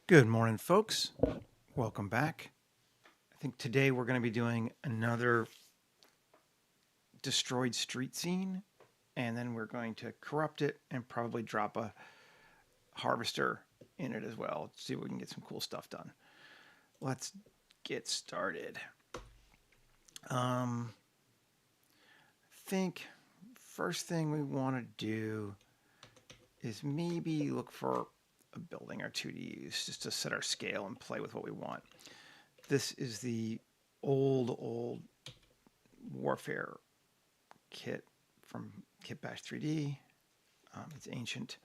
Good morning, folks. Welcome back. I think today we're going to be doing another destroyed street scene, and then we're going to corrupt it and probably drop a harvester in it as well. See if we can get some cool stuff done. Let's get started. I think first thing we want to do is maybe look for a building or two to use just to set our scale and play with what we want. This is the old warfare kit from Kit Bash 3D. It's ancient,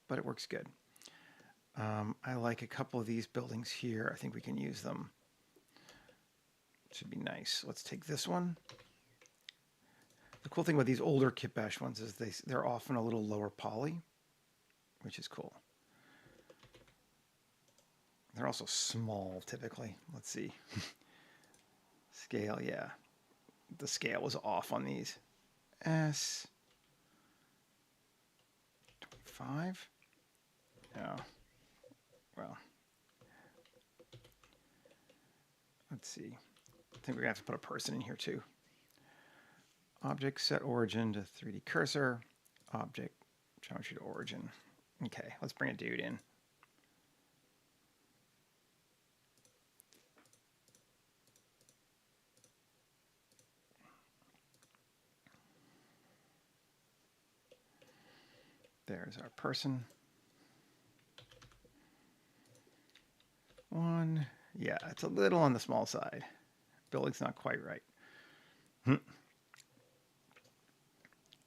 but it works good. I like a couple of these buildings here. I think we can use them. Should be nice. Let's take this one. The cool thing about these older Kit Bash ones is they're often a little lower poly, which is cool. They're also small typically. Let's see. Scale, yeah. The scale was off on these. S 25. Oh, well. Let's see. I think we're gonna have to put a person in here too. Object set origin to 3D cursor. Object geometry to origin. Okay, let's bring a dude in. There's our person. One. Yeah, it's a little on the small side. Building's not quite right.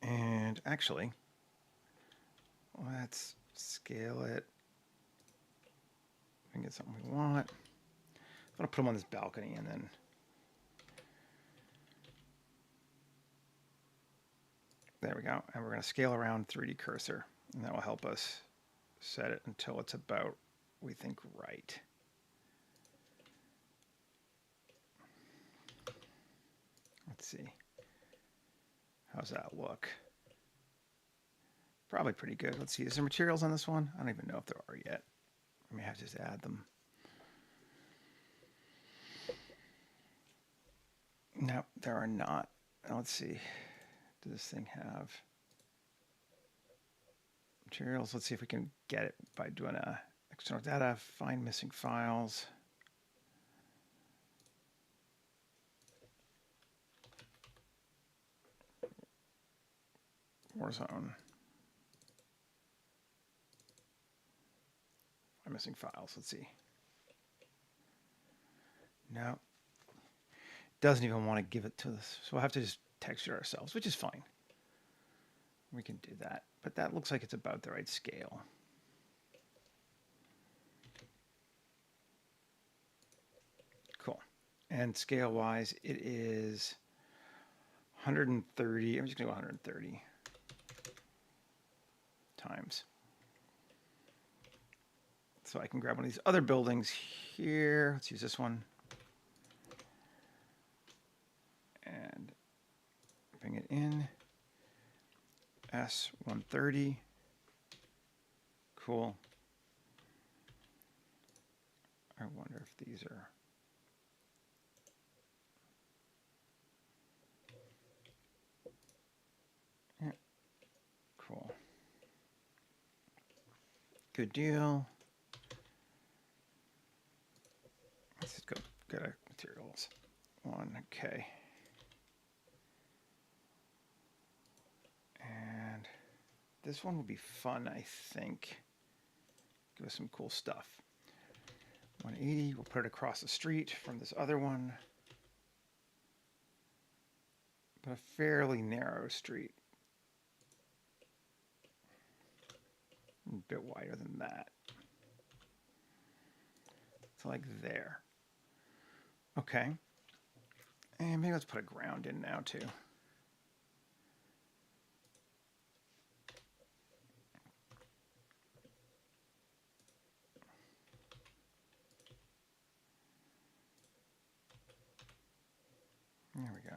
And actually, let's scale it. We can get something we want. I'm going to put them on this balcony and then there we go. And we're going to scale around 3D cursor, and that will help us set it until it's about, we think, right. Let's see. How's that look? Probably pretty good. Let's see. Is there materials on this one? I don't even know if there are yet. I may have to just add them. No, there are not. Let's see. Does this thing have materials? Let's see if we can get it by doing a external data, find missing files. Warzone. I'm missing files. Let's see. No. Doesn't even want to give it to us. So we'll have to just texture ourselves, which is fine. We can do that. But that looks like it's about the right scale. Cool. And scale-wise, it is 130. I'm just going to go 130 times. So I can grab one of these other buildings here. Let's use this one. And bring it in. S130. Cool. I wonder if these are... Yeah. Cool. Good deal. Let's just go get our materials. 1K. And this one will be fun, I think. Give us some cool stuff. 180, we'll put it across the street from this other one. But a fairly narrow street. A bit wider than that. So like there. Okay. And maybe let's put a ground in now too. There we go.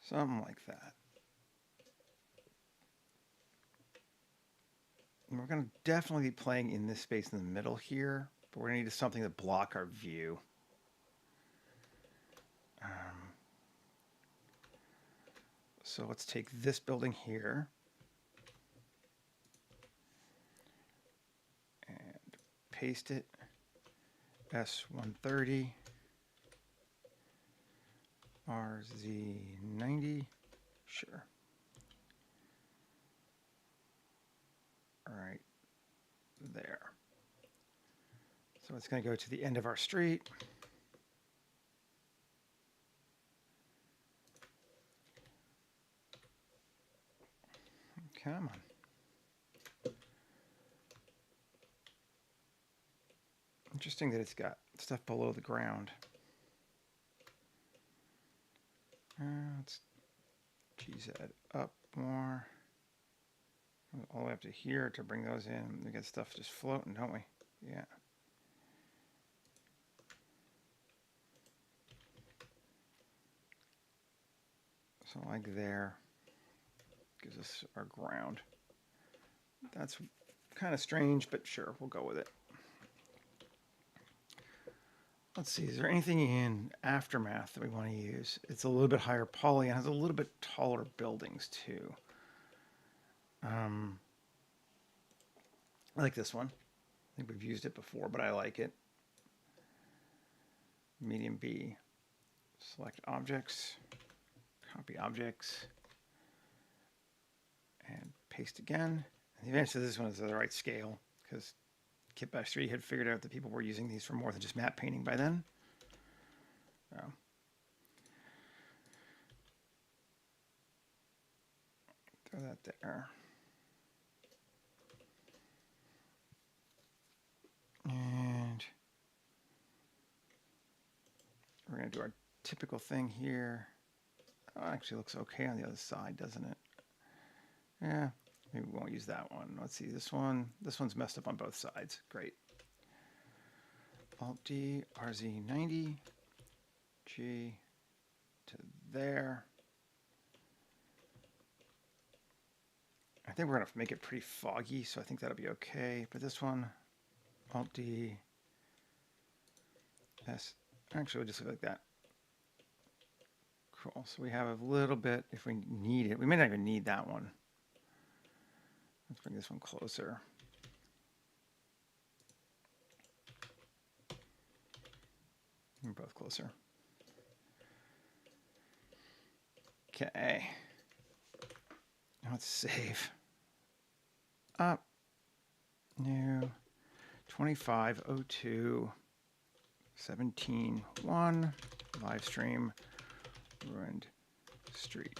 Something like that. we're going to definitely be playing in this space in the middle here, but we're going to need something to block our view. So let's take this building here and paste it. S130, RZ90, sure. All right, there. So it's going to go to the end of our street. Come on. Interesting that it's got stuff below the ground. Let's GZ up more. All the way up to here to bring those in. We get stuff just floating, don't we? Yeah. So like there. Gives us our ground. That's kind of strange, but sure, we'll go with it. Let's see, is there anything in Aftermath that we want to use? It's a little bit higher poly and has a little bit taller buildings too. I like this one. I think we've used it before, but I like it. Medium B. Select objects, copy objects, and paste again. And the advantage of this one is the right scale, because Kit-3 had figured out that people were using these for more than just map painting by then. So. Throw that there. And we're going to do our typical thing here. Oh, it actually looks okay on the other side, doesn't it? Yeah, maybe we won't use that one. Let's see, this one. This one's messed up on both sides. Great. Alt-D, RZ90, G to there. I think we're going to make it pretty foggy, so I think that'll be okay. But this one, Alt-D, S. Actually, we'll just leave it like that. Cool. So we have a little bit, if we need it. We may not even need that one. Let's bring this one closer. We're both closer. Okay. Now let's save. Up. New. 2502. 17.1. Live stream. Ruined street.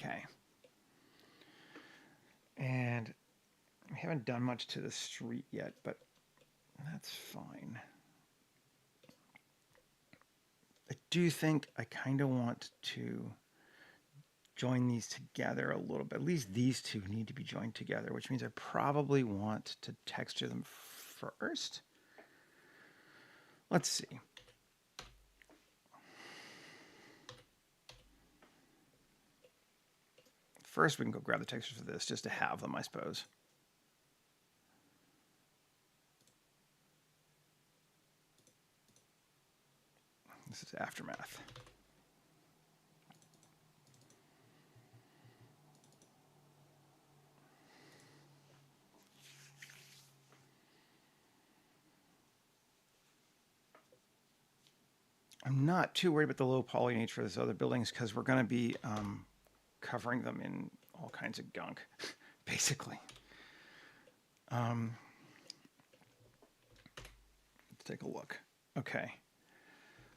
Okay. And we haven't done much to the street yet, but that's fine. I do think I kind of want to join these together a little bit. At least these two need to be joined together, which means I probably want to texture them first. Let's see. First, we can go grab the textures for this just to have them, I suppose. This is Aftermath. I'm not too worried about the low poly nature of those other buildings because we're going to be covering them in all kinds of gunk, basically. Let's take a look. Okay.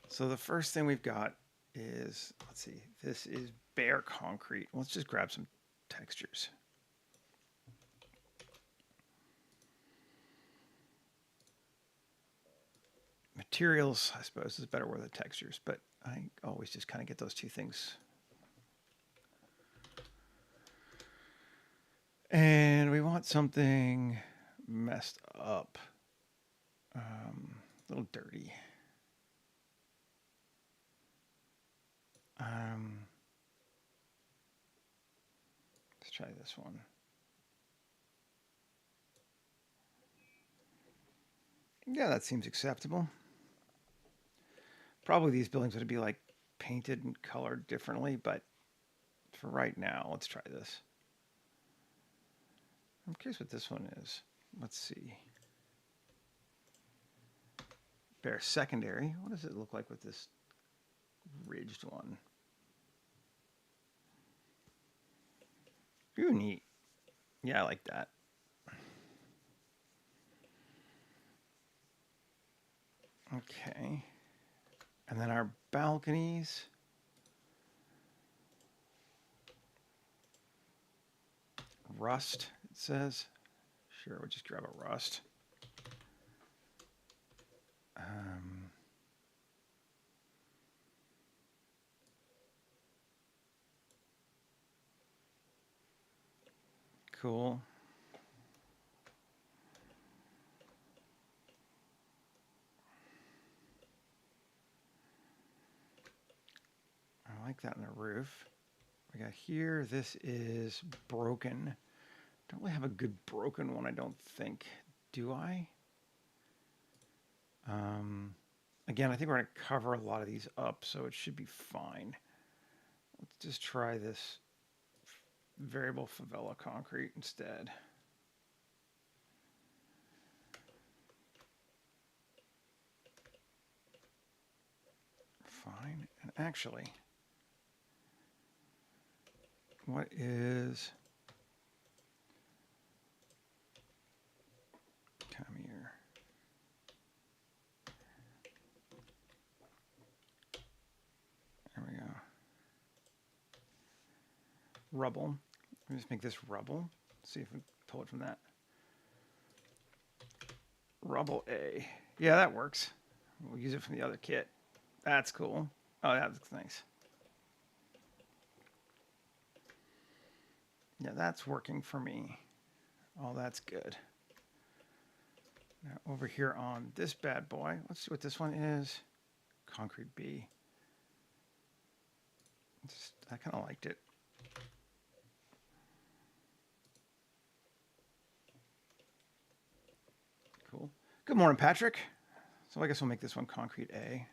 So the first thing we've got is, let's see, this is bare concrete. Let's just grab some textures. Materials, I suppose, is a better word than textures, but I always just kind of get those two things. And we want something messed up, a little dirty. try this one. Yeah, that seems acceptable. Probably these buildings would be like painted and colored differently, but for right now, let's try this. I'm curious what this one is. Let's see. Bare secondary. What does it look like with this ridged one? Ooh, neat. Yeah, I like that. Okay. And then our balconies. Rust, it says. Sure, we'll just grab a rust. Cool. I like that on the roof. We got here, this is broken. Don't really have a good broken one, I don't think. Do I? Again, I think we're going to cover a lot of these up, so it should be fine. Let's just try this variable favela concrete instead. Fine. And actually, what is... Come here. There we go. Rubble. Let me just make this rubble. See if we pull it from that. Rubble A. Yeah, that works. We'll use it from the other kit. That's cool. Oh, that looks nice. Yeah, that's working for me. Oh, that's good. Now over here on this bad boy, let's see what this one is. Concrete B. I kind of liked it. Cool. Good morning, Patrick. So I guess we'll make this one concrete A.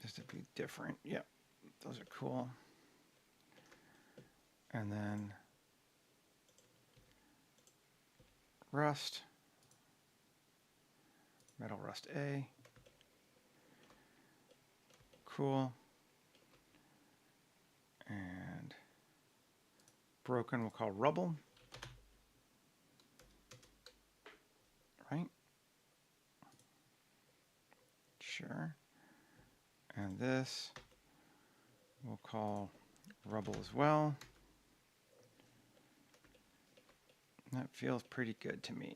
Just to be different. Yep, those are cool. And then rust. Metal rust A. Cool. And broken we'll call rubble. Right? Sure. And this we'll call rubble as well. That feels pretty good to me.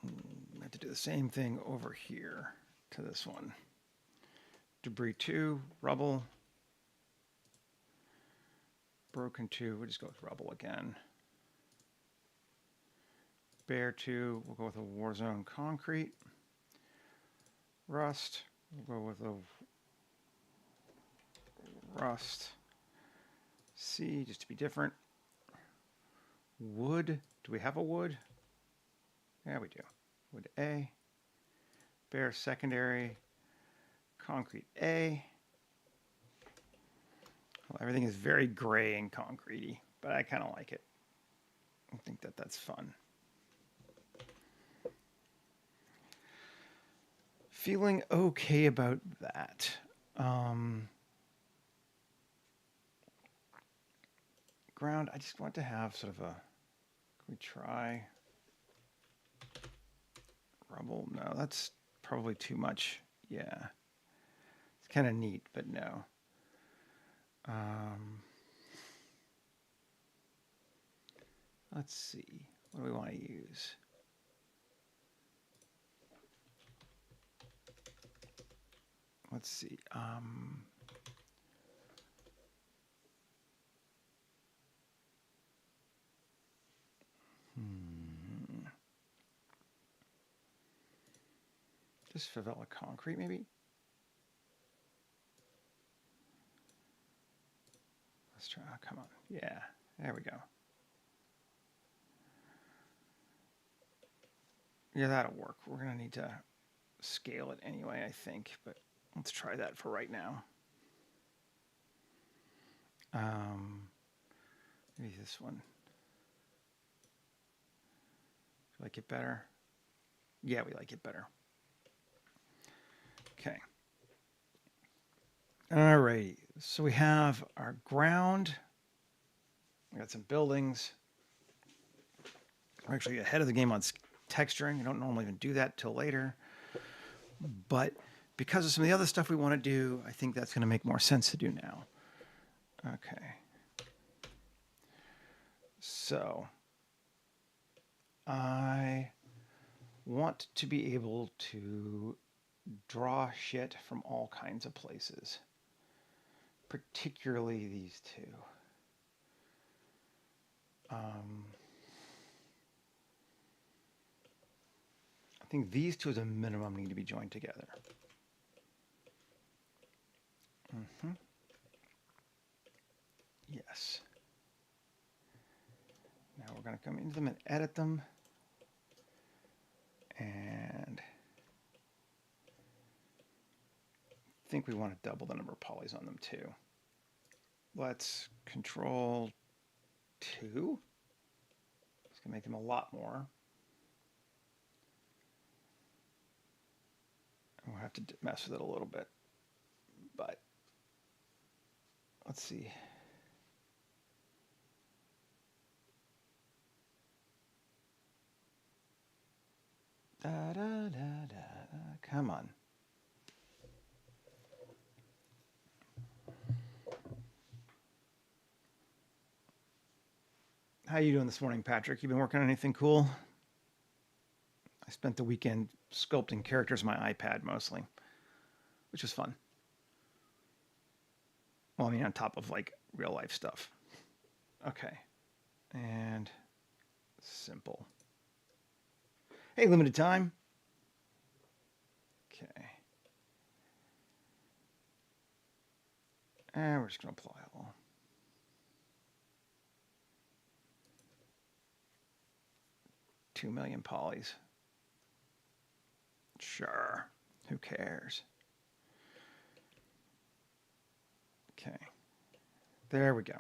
I have to do the same thing over here to this one. Debris 2, rubble. Broken 2, we'll just go with rubble again. Bare 2, we'll go with a war zone concrete. Rust, we'll go with a rust C, just to be different. Wood, do we have a wood? Yeah, we do. Wood A. Bare secondary. Concrete A. Well, everything is very gray and concretey, but I kind of like it. I think that that's fun. Feeling okay about that. Ground, I just want to have sort of a, can we try rubble? No, that's probably too much. Yeah. It's kind of neat, but no. Let's see. What do we want to use? Let's see. Just favela concrete, maybe? Let's try, oh, come on. Yeah, there we go. Yeah, that'll work. We're gonna need to scale it anyway, I think, but let's try that for right now. Maybe this one. Like it better? Yeah, we like it better. Okay. All right. So we have our ground. We got some buildings. We're actually ahead of the game on texturing. I don't normally even do that till later. But because of some of the other stuff we want to do, I think that's going to make more sense to do now. Okay. So I want to be able to draw shit from all kinds of places, particularly these two. I think these two as a minimum need to be joined together. Yes. Now we're going to come into them and edit them. And I think we want to double the number of polys on them too. Let's control 2. It's going to make them a lot more. We'll have to mess with it a little bit. But let's see. Da, da, da, da, da. Come on. How you doing this morning, Patrick? You been working on anything cool? I spent the weekend sculpting characters on my iPad mostly, which was fun. Well, I mean, on top of like real life stuff. Okay. And simple. Hey, limited time. Okay. And we're just going to apply all. $2 million polys. Sure. Who cares? Okay. There we go.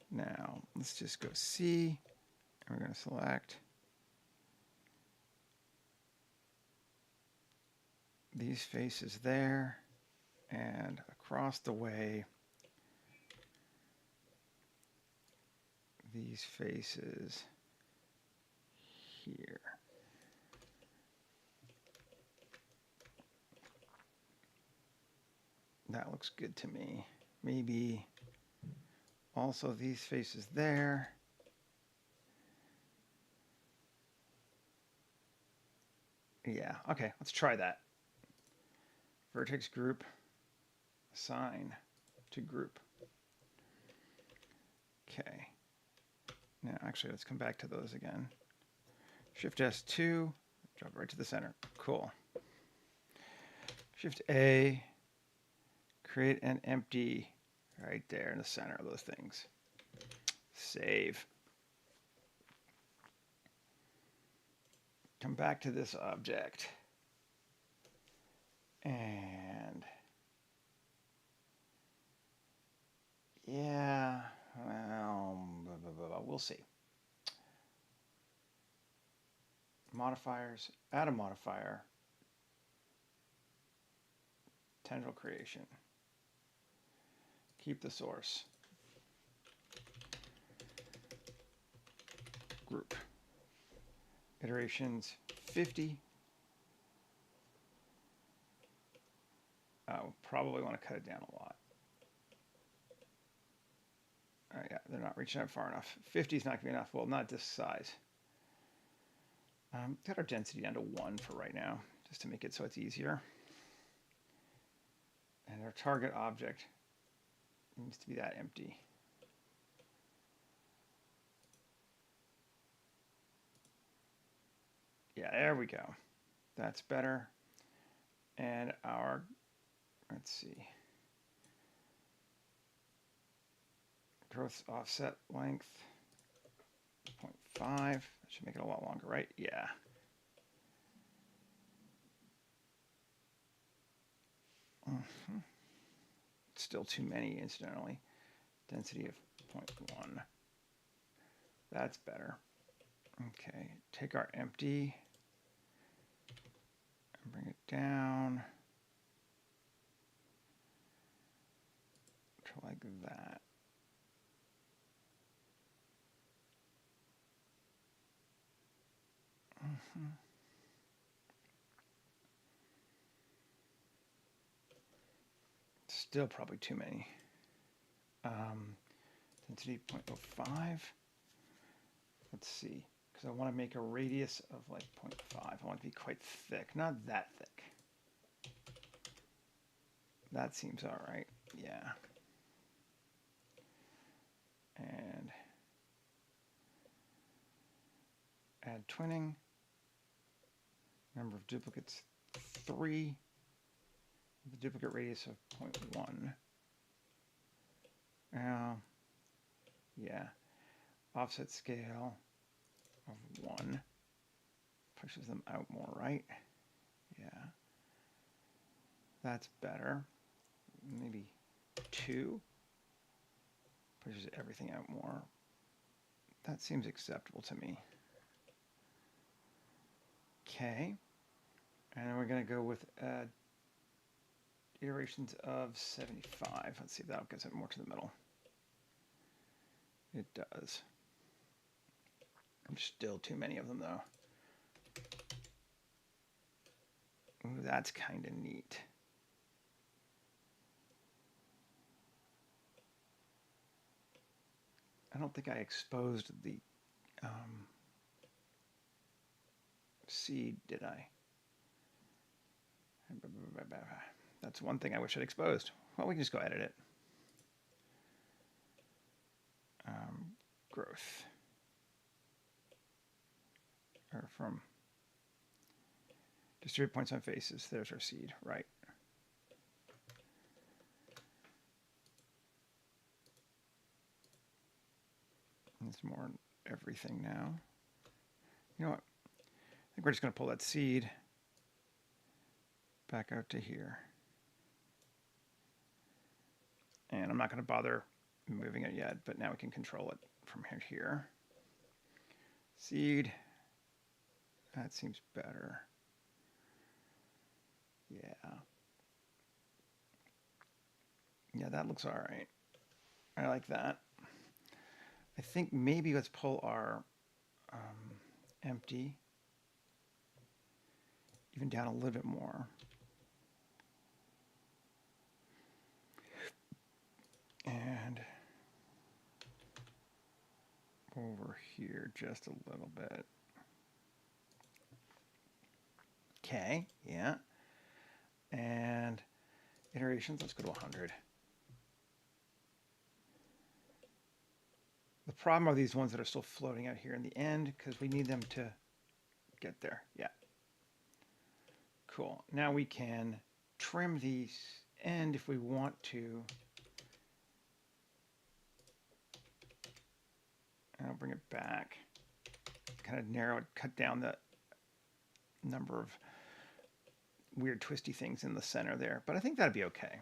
Now, let's just go C. And we're going to select these faces there and across the way these faces here. That looks good to me. Maybe also these faces there. Yeah, okay, let's try that. Vertex group, assign to group. Okay. Now, actually, let's come back to those again. Shift S2, drop right to the center. Cool. Shift A, create an empty right there in the center of those things. Save. Come back to this object. And yeah, well, we'll see. Modifiers, add a modifier. Tendril creation. Keep the source. Group. Iterations 50. Oh, probably want to cut it down a lot. All right, yeah, they're not reaching out far enough. 50 is not going to be enough. Well, not this size. Got our density down to 1 for right now, just to make it so it's easier. And our target object needs to be that empty. Yeah, there we go. That's better. And our, let's see, growth offset length, 0.5. That should make it a lot longer, right? Yeah. Still too many, incidentally. Density of 0.1. That's better. Okay, take our empty and bring it down to like that. Still probably too many. Density 0.05. Let's see, because I want to make a radius of like 0.5. I want it to be quite thick, not that thick. That seems all right. Yeah. And add twinning. Number of duplicates 3. The duplicate radius of 0.1. Yeah. Offset scale of 1. Pushes them out more, right? Yeah. That's better. Maybe 2. Pushes everything out more. That seems acceptable to me. Okay. And then we're going to go with iterations of 75. Let's see if that gets it more to the middle. It does. Still too many of them, though. Ooh, that's kind of neat. I don't think I exposed the seed, did I? That's one thing I wish I'd exposed. Well, we can just go edit it. Growth. Or from distribute points on faces. There's our seed, right? It's more everything now. You know what? I think we're just going to pull that seed back out to here. And I'm not going to bother moving it yet, but now we can control it from here. Seed. That seems better. Yeah. Yeah, that looks all right. I like that. I think maybe let's pull our empty even down a little bit more. And over here just a little bit. Okay, yeah. And iterations, let's go to 100. The problem are these ones that are still floating out here in the end because we need them to get there. Yeah. Cool. Now we can trim these end if we want to. And I'll bring it back. Kind of narrow it, cut down the number of weird twisty things in the center there. But I think that'd be okay.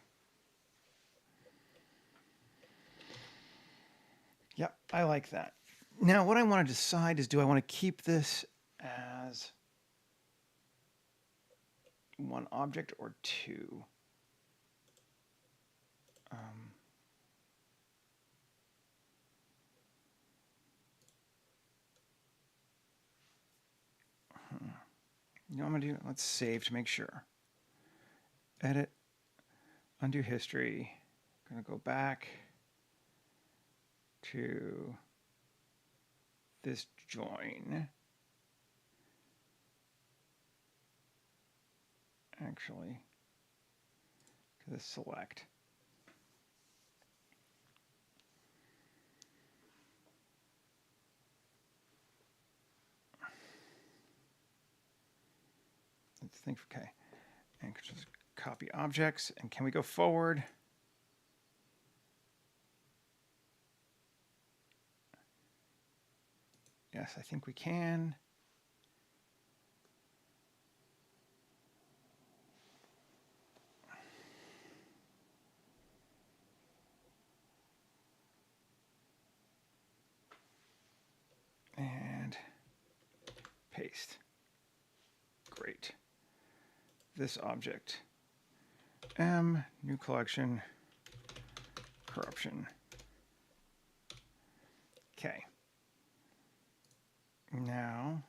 Yep, I like that. Now what I want to decide is, do I want to keep this as one object or two? You know what I'm going to do? Let's save to make sure. Edit, undo history. I'm going to go back to this join. Actually, to this select. think, okay. And just copy objects. And can we go forward? Yes, I think we can. And paste. Great. This object, M, new collection, corruption. Okay. Now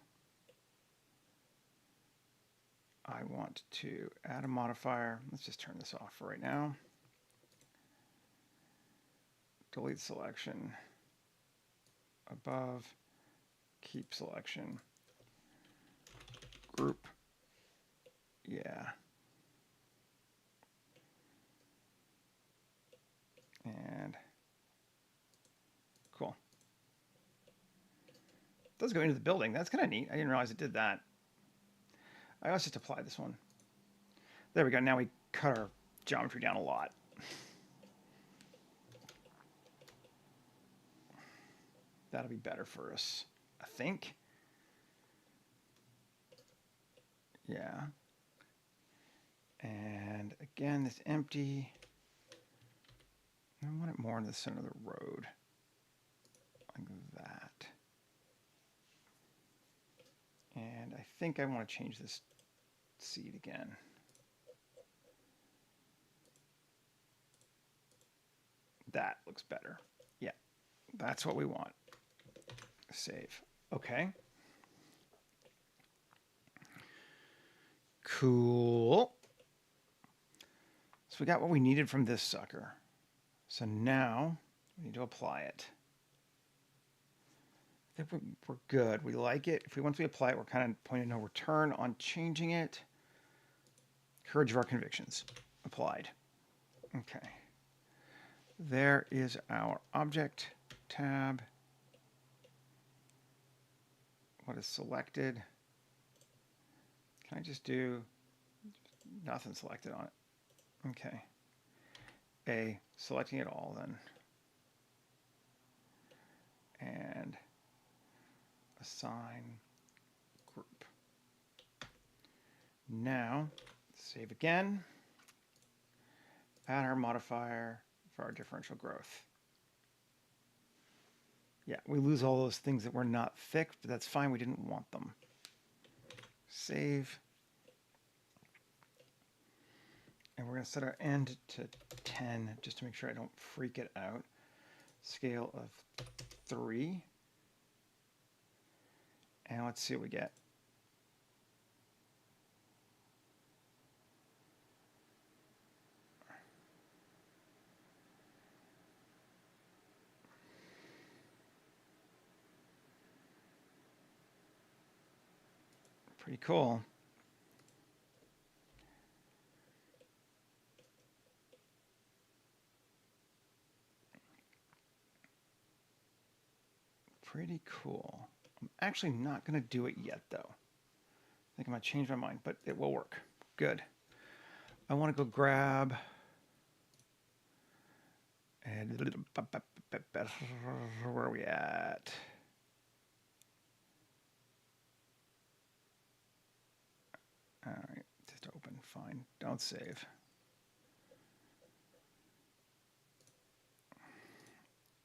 I want to add a modifier. Let's just turn this off for right now. Delete selection. Above, keep selection. Group. Yeah. And cool. It does go into the building. That's kind of neat. I didn't realize it did that. I also just apply this one. There we go. Now we cut our geometry down a lot. That'll be better for us, I think. Yeah. And again, this empty. I want it more in the center of the road, like that. And I think I want to change this seed again. That looks better. Yeah, that's what we want. Save. Okay. Cool. So we got what we needed from this sucker. So now we need to apply it. I think we're good. We like it. Once we apply it, we're kind of pointing no return on changing it. Courage of our convictions. Applied. Okay. There is our object tab. What is selected? Can I just do nothing selected on it? Okay. Selecting it all then. And assign group. Now, save again. Add our modifier for our differential growth. Yeah, we lose all those things that were not fixed, but that's fine. We didn't want them. Save. And we're going to set our end to 10 just to make sure I don't freak it out. Scale of 3. And let's see what we get. Pretty cool. Pretty cool. I'm actually not going to do it yet, though. I think I might change my mind, but it will work. Good. I want to go grab and where are we at? All right, just open. Fine. Don't save.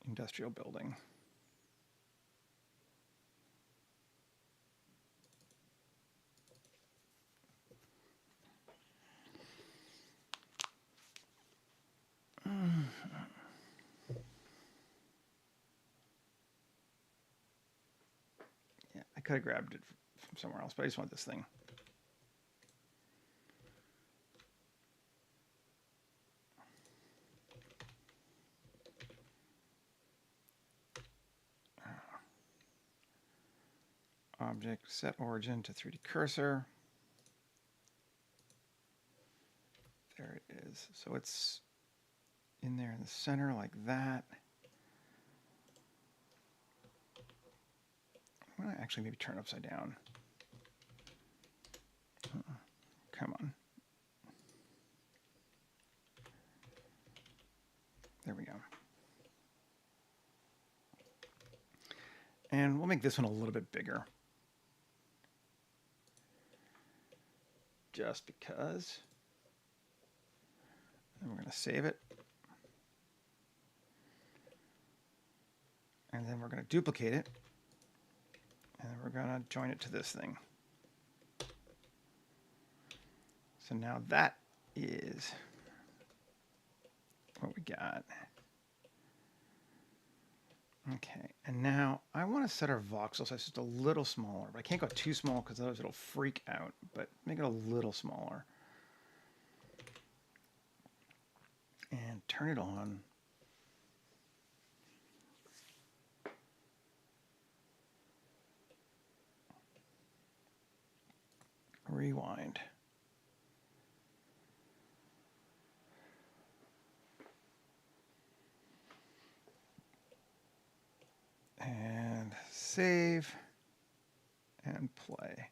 Industrial building. Yeah, I could have grabbed it from somewhere else, but I just want this thing. Object, set origin to 3D cursor. There it is. So it's in there in the center like that. I'm going to actually maybe turn it upside down. Come on. There we go. And we'll make this one a little bit bigger. Just because. And we're going to save it. And then we're going to duplicate it. And then we're going to join it to this thing. So now that is what we got. Okay, and now I want to set our voxel size just a little smaller. But I can't go too small because otherwise it'll freak out, but make it a little smaller. And turn it on. Rewind. And save and play.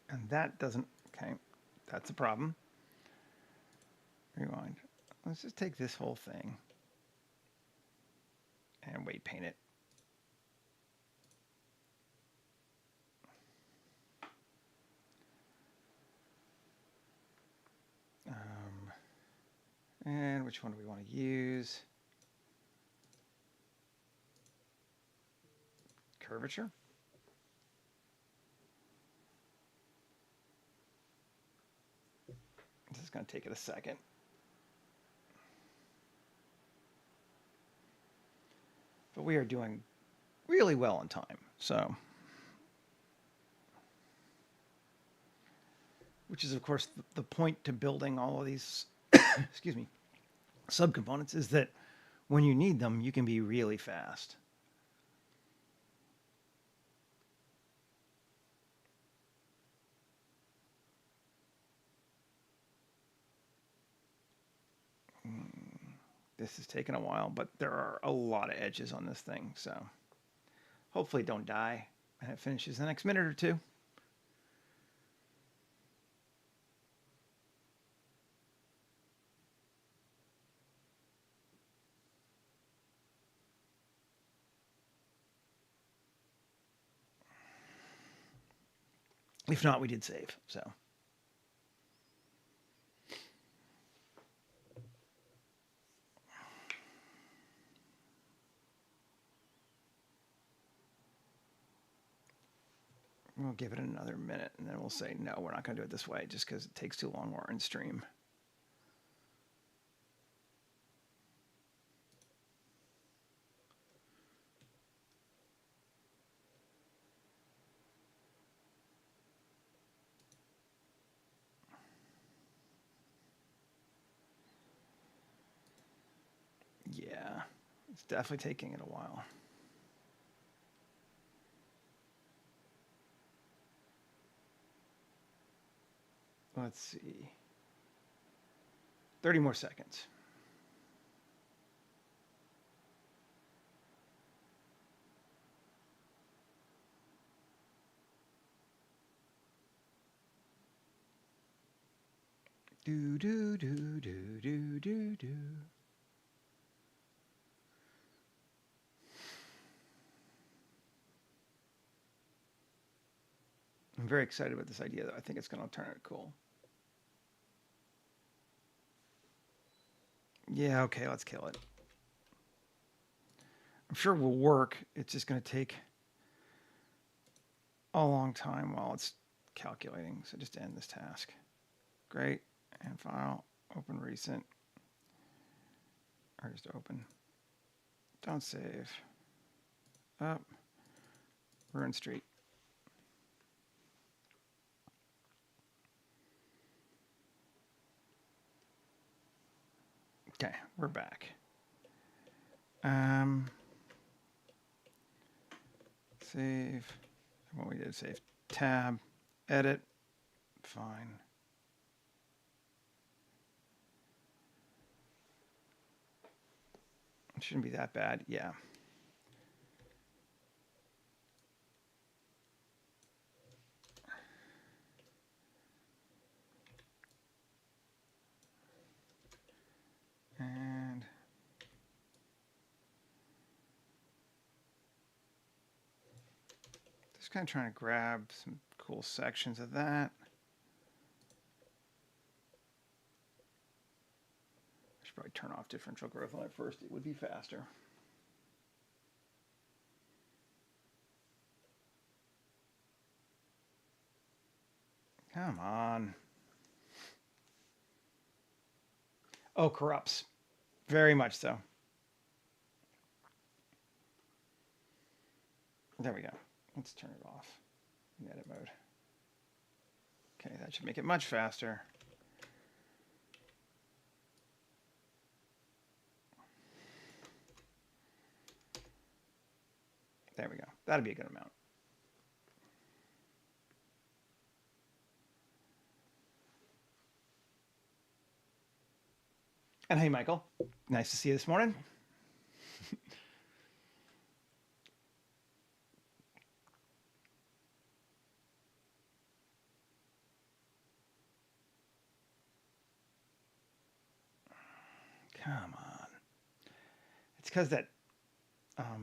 And that doesn't, okay, that's a problem. Rewind. Let's just take this whole thing and weight paint it. And which one do we want to use? Curvature. This is going to take it a second. But we are doing really well on time, so. Which is, of course, the point to building all of these, excuse me, subcomponents is that when you need them, you can be really fast. This is taking a while, but there are a lot of edges on this thing, so hopefully don't die and it finishes the next minute or two. If not, we did save, so. We'll give it another minute, and then we'll say, no, we're not going to do it this way, just because it takes too long while we're in stream. Yeah, it's definitely taking it a while. Let's see. 30 more seconds. Do, do, do, do, do, do, do. I'm very excited about this idea, though. I think it's going to turn out cool. Yeah, okay, let's kill it. I'm sure it will work. It's just going to take a long time while it's calculating. So just end this task. Great. And file, open recent. Or just open. Don't save. Up. Ruin Street. Okay, we're back. Save. What we did, save. Tab. Edit. Fine. It shouldn't be that bad. Yeah. And just kind of trying to grab some cool sections of that. I should probably turn off differential growth on it first. It would be faster. Come on. Oh, corrupts. Very much so. There we go. Let's turn it off in edit mode. Okay, that should make it much faster. There we go. That'd be a good amount. And hey, Michael. Nice to see you this morning. Come on. It's because that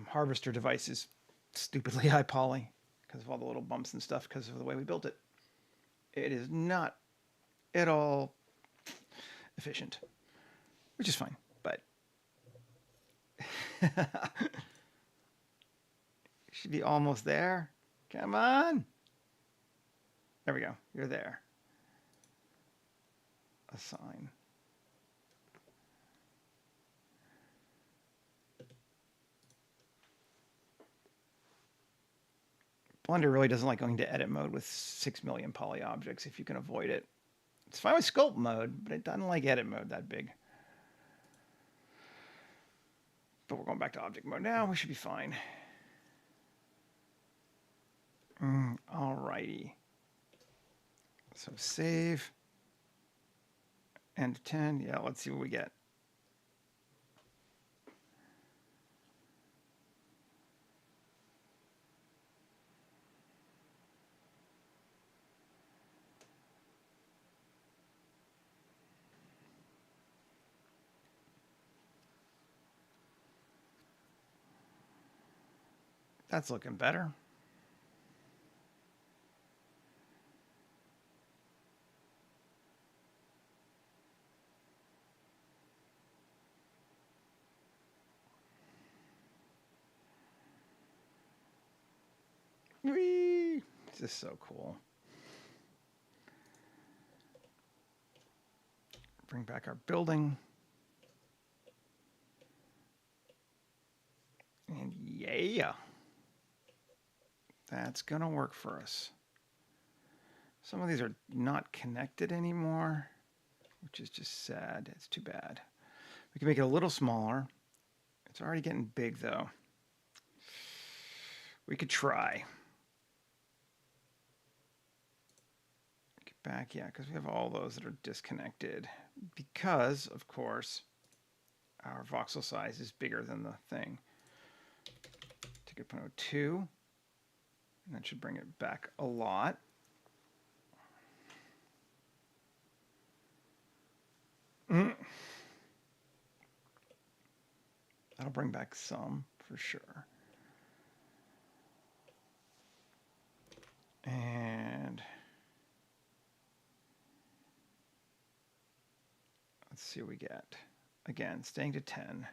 harvester device is stupidly high poly because of all the little bumps and stuff because of the way we built it. It is not at all efficient, which is fine, but should be almost there. Come on. There we go. You're there. Assign. Blender really doesn't like going to edit mode with 6 million poly objects if you can avoid it. It's fine with sculpt mode, but it doesn't like edit mode that big. But we're going back to object mode now. We should be fine. Alrighty. So save. End 10. Yeah, let's see what we get. That's looking better. Whee! This is so cool. Bring back our building. And yeah. That's going to work for us. Some of these are not connected anymore, which is just sad. It's too bad. We can make it a little smaller. It's already getting big, though. We could try. Get back, yeah, because we have all those that are disconnected. Because, of course, our voxel size is bigger than the thing. Take it 0.02. And that should bring it back a lot. That'll bring back some for sure. And let's see what we get. Again, staying to 10.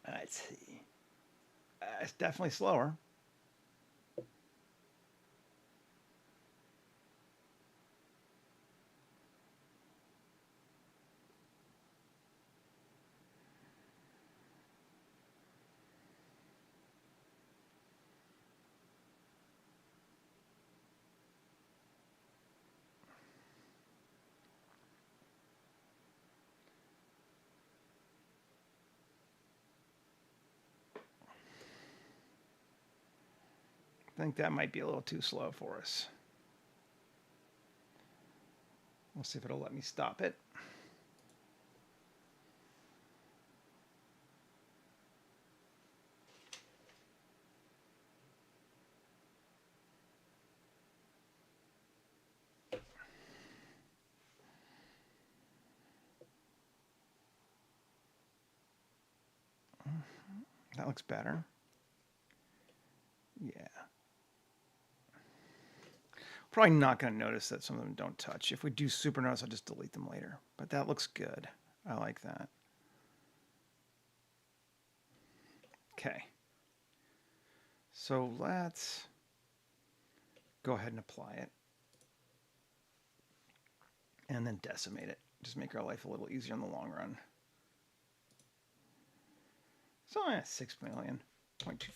Let's see. It's definitely slower. think that might be a little too slow for us. We'll see if it'll let me stop it. That looks better. Yeah. Probably not going to notice that some of them don't touch. If we do super notice, I'll just delete them later. But that looks good. I like that. Okay. So let's go ahead and apply it. And then decimate it. Just make our life a little easier in the long run. So 6 million, 0.25.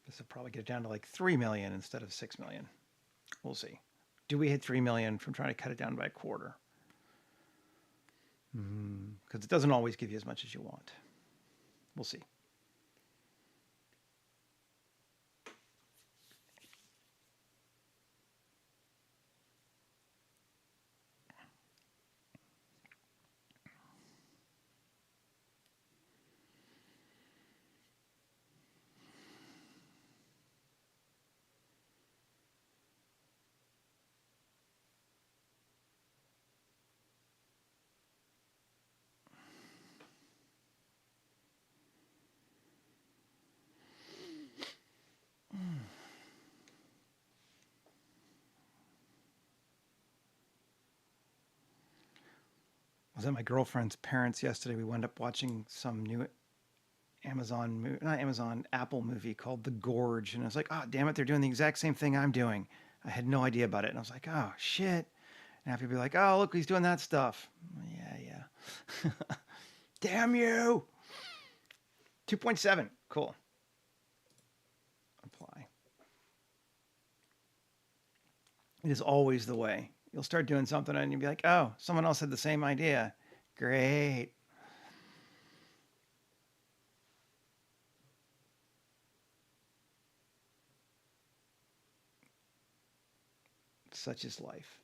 This will probably get it down to like 3 million instead of 6 million. We'll see. Do we hit 3 million from trying to cut it down by a quarter? Because it doesn't always give you as much as you want. We'll see. I was at my girlfriend's parents yesterday. We wound up watching some new Apple movie called The Gorge. And I was like, oh, damn it, they're doing the exact same thing I'm doing. I had no idea about it. And I was like, oh, shit. And after be like, oh, look, he's doing that stuff. Yeah. Damn you. 2.7. Cool. Apply. It is always the way. You'll start doing something and you'll be like, oh, someone else had the same idea. Great. Such is life.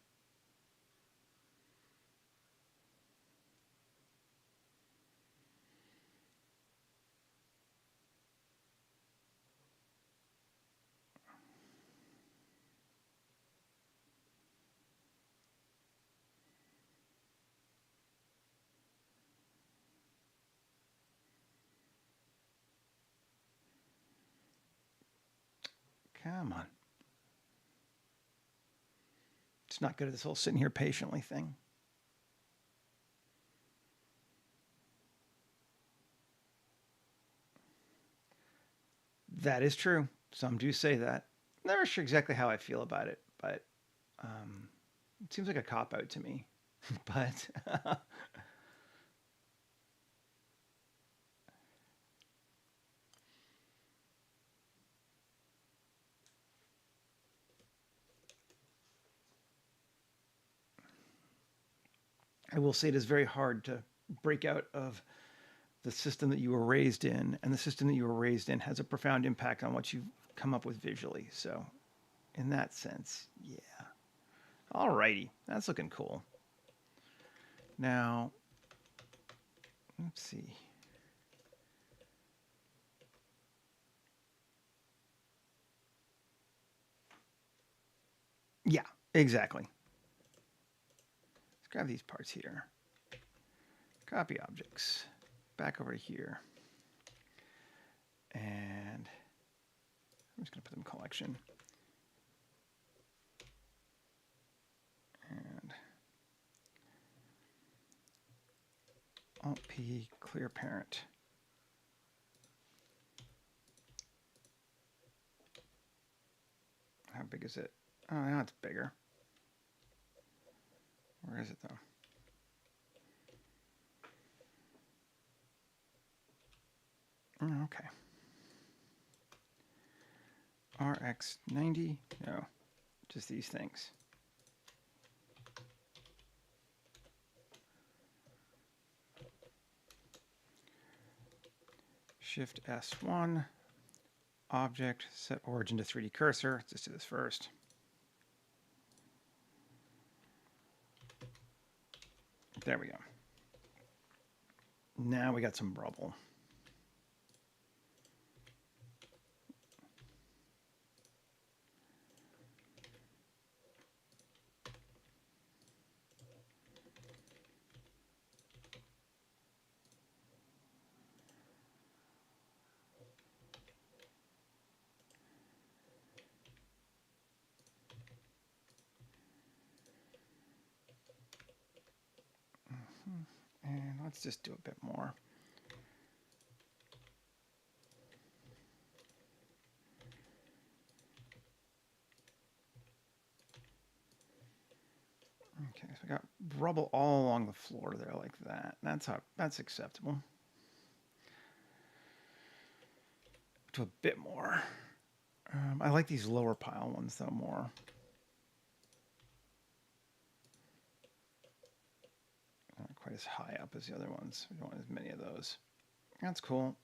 Come on. It's not good at this whole sitting here patiently thing. That is true. Some do say that. Never sure exactly how I feel about it, but it seems like a cop-out to me. But I will say it is very hard to break out of the system that you were raised in, and the system that you were raised in has a profound impact on what you come up with visually. So in that sense, yeah. Alrighty, that's looking cool. Now, let's see. Yeah, exactly. Let's grab these parts here. Copy objects. Back over here. And I'm just going to put them in collection. And Alt-P, clear parent. Have big is it? Oh, now it's bigger. Where is it though? Oh, okay. RX90? No, just these things. Shift S1, object, set origin to 3D cursor. Let's just do this first. There we go. Now we got some rubble. And let's just do a bit more. Okay, so we got rubble all along the floor there like that. That's acceptable. To a bit more. I like these lower pile ones though more. Not quite as high up as the other ones. We don't want as many of those. That's cool.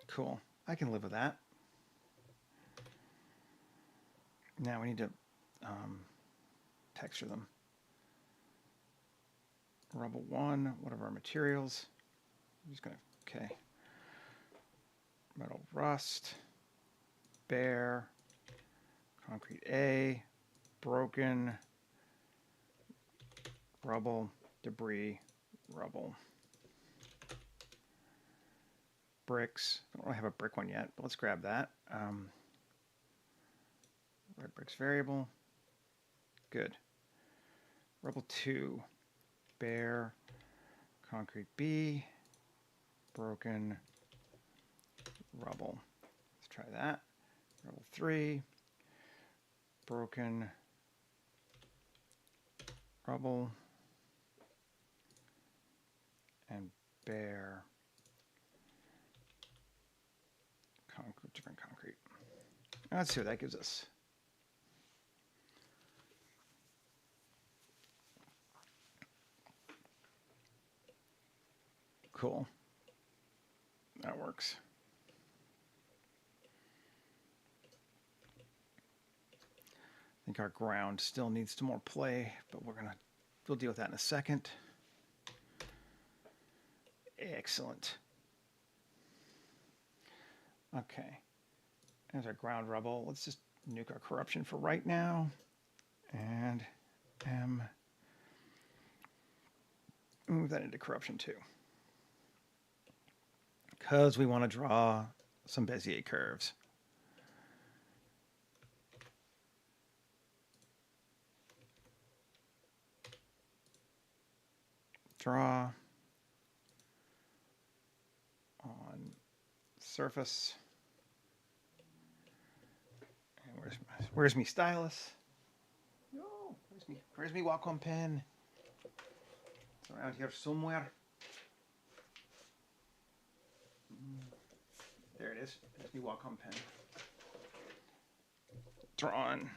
Cool. I can live with that. Now we need to texture them. Rubble 1, what are our materials? I'm just going to, okay. Metal rust, bare, concrete A, broken, rubble, debris, rubble. Bricks, I don't really have a brick one yet, but let's grab that. Red bricks variable, good. Rubble 2, bare, concrete B, broken, rubble. Let's try that. Rubble 3, broken, rubble, and bare, concrete, different concrete. Let's see what that gives us. Cool. That works. I think our ground still needs some more play, but we'll deal with that in a second. Excellent. Okay. There's our ground rubble. Let's just nuke our corruption for right now. And move that into corruption too. Because we want to draw some Bezier curves. Draw on surface. And where's me stylus? No, where's me Wacom pen? It's around here somewhere. There it is. There's me Wacom pen. Drawn.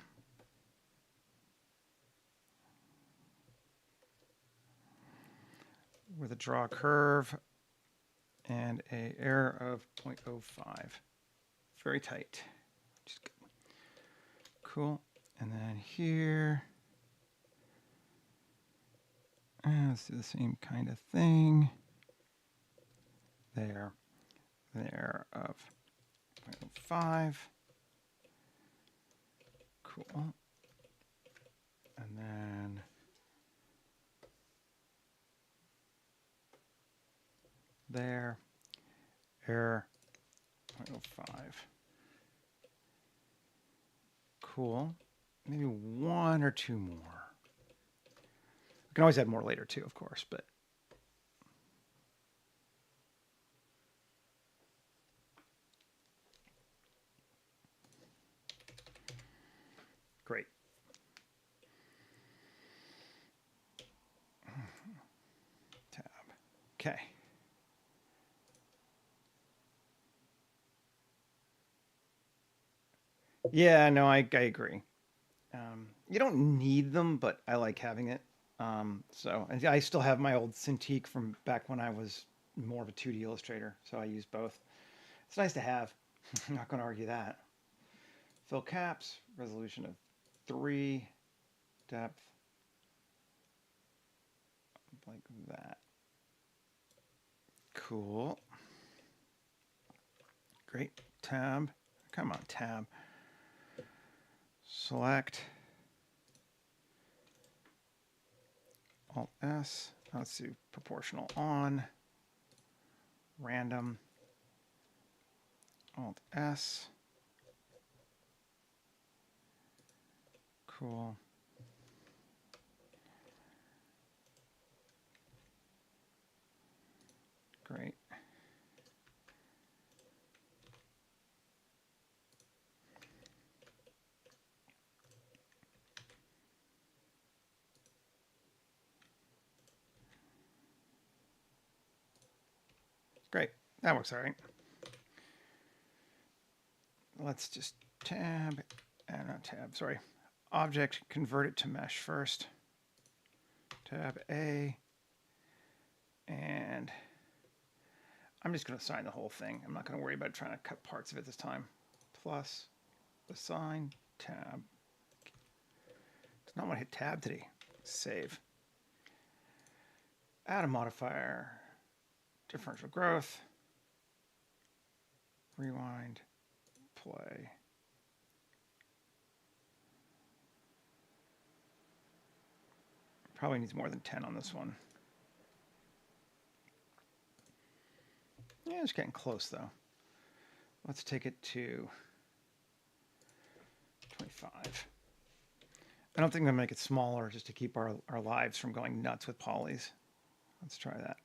With a draw curve and a error of 0.05. Very tight. Just good. Cool. And then here, let's do the same kind of thing. There, the error of 0.05. Cool. And then there, error 0.05. Cool. maybe one or two more. We can always add more later too, of course, but great. Tab. Okay. Yeah, no, I agree. You don't need them, but I like having it. So I still have my old Cintiq from back when I was more of a 2D illustrator, so I use both. It's nice to have. I'm not going to argue that. Fill caps, resolution of 3, depth, like that. Cool. Great. Tab. Come on, tab. Select. Alt S. Let's do proportional on. Random. Alt S. Cool. Great. Great. That works all right. Let's just tab, not tab, sorry. Object, convert it to mesh first. Tab A. And I'm just going to assign the whole thing. I'm not going to worry about trying to cut parts of it this time. Plus, assign, tab. Does not want to hit tab today. Save. Add a modifier. Differential growth. Rewind. Play. Probably needs more than 10 on this one. Yeah, it's getting close though. Let's take it to 25. I don't think I'm going to make it smaller just to keep our lives from going nuts with polys. Let's try that.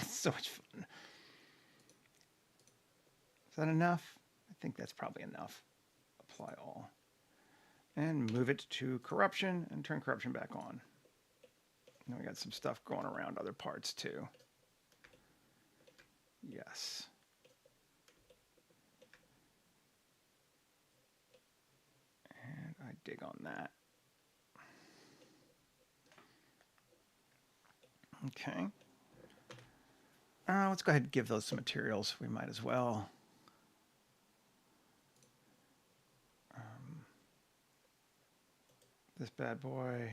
So much fun. Is that enough? I think that's probably enough. Apply all. And move it to corruption and turn corruption back on. Now we got some stuff going around other parts too. Yes. And I dig on that. Okay. Let's go ahead and give those some materials. We might as well. This bad boy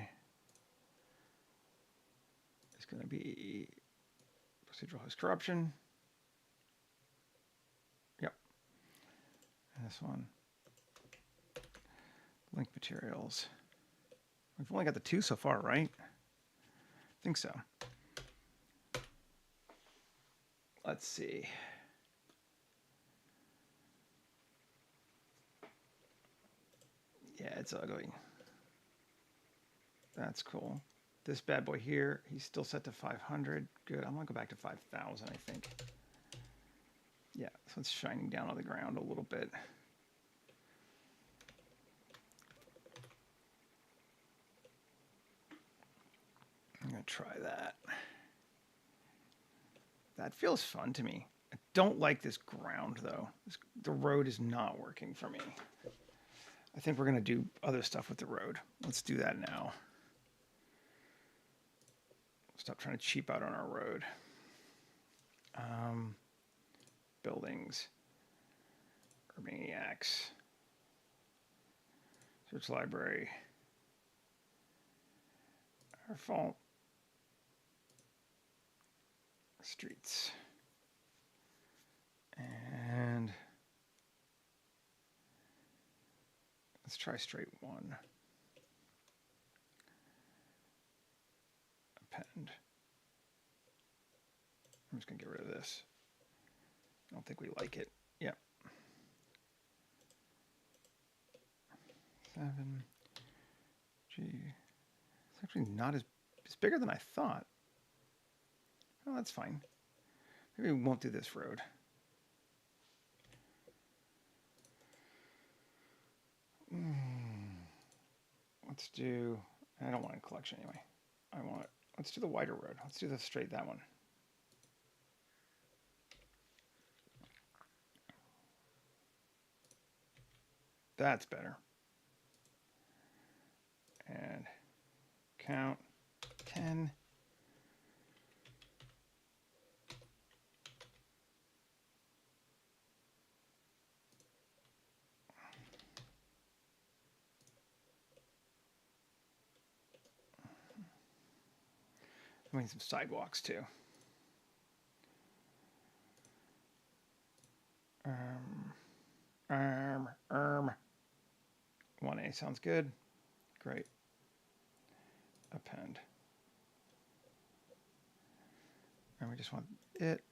is going to be procedural host corruption. Yep. And this one, link materials. We've only got the 2 so far, right? I think so. Let's see. Yeah, it's ugly. That's cool. This bad boy here, he's still set to 500. Good. I'm going to go back to 5,000, I think. Yeah, so it's shining down on the ground a little bit. I'm going to try that. That feels fun to me. I don't like this ground, though. The road is not working for me. I think we're going to do other stuff with the road. Let's do that now. Stop trying to cheap out on our road. Buildings. Urbaniacs. Search library. Our fault. streets. And let's try straight one. Append. I'm just going to get rid of this. I don't think we like it. Yep. 7. G. It's actually not as... It's bigger than I thought. Oh, that's fine. Maybe we won't do this road. Let's do... I don't want a collection anyway. I want it. Let's do the wider road. Let's do the straight, that one. That's better. And count 10. I need some sidewalks too. 1A sounds good. Great. Append. And we just want it.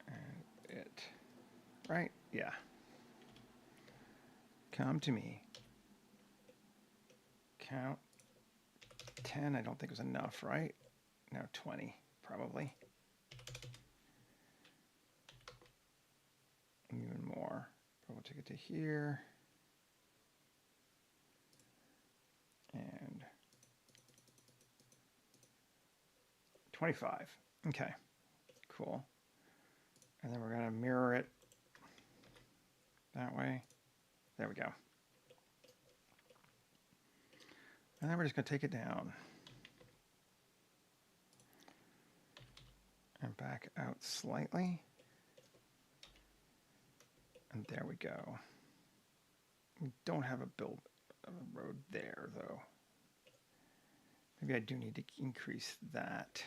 And it. Right? Yeah. Come to me. Count 10. I don't think was enough, right? No, 20, probably. Even more. But we'll take it to here. And 25. Okay, cool. And then we're going to mirror it that way. There we go. And then we're just going to take it down. And back out slightly. And there we go. We don't have a road there, though. Maybe I do need to increase that.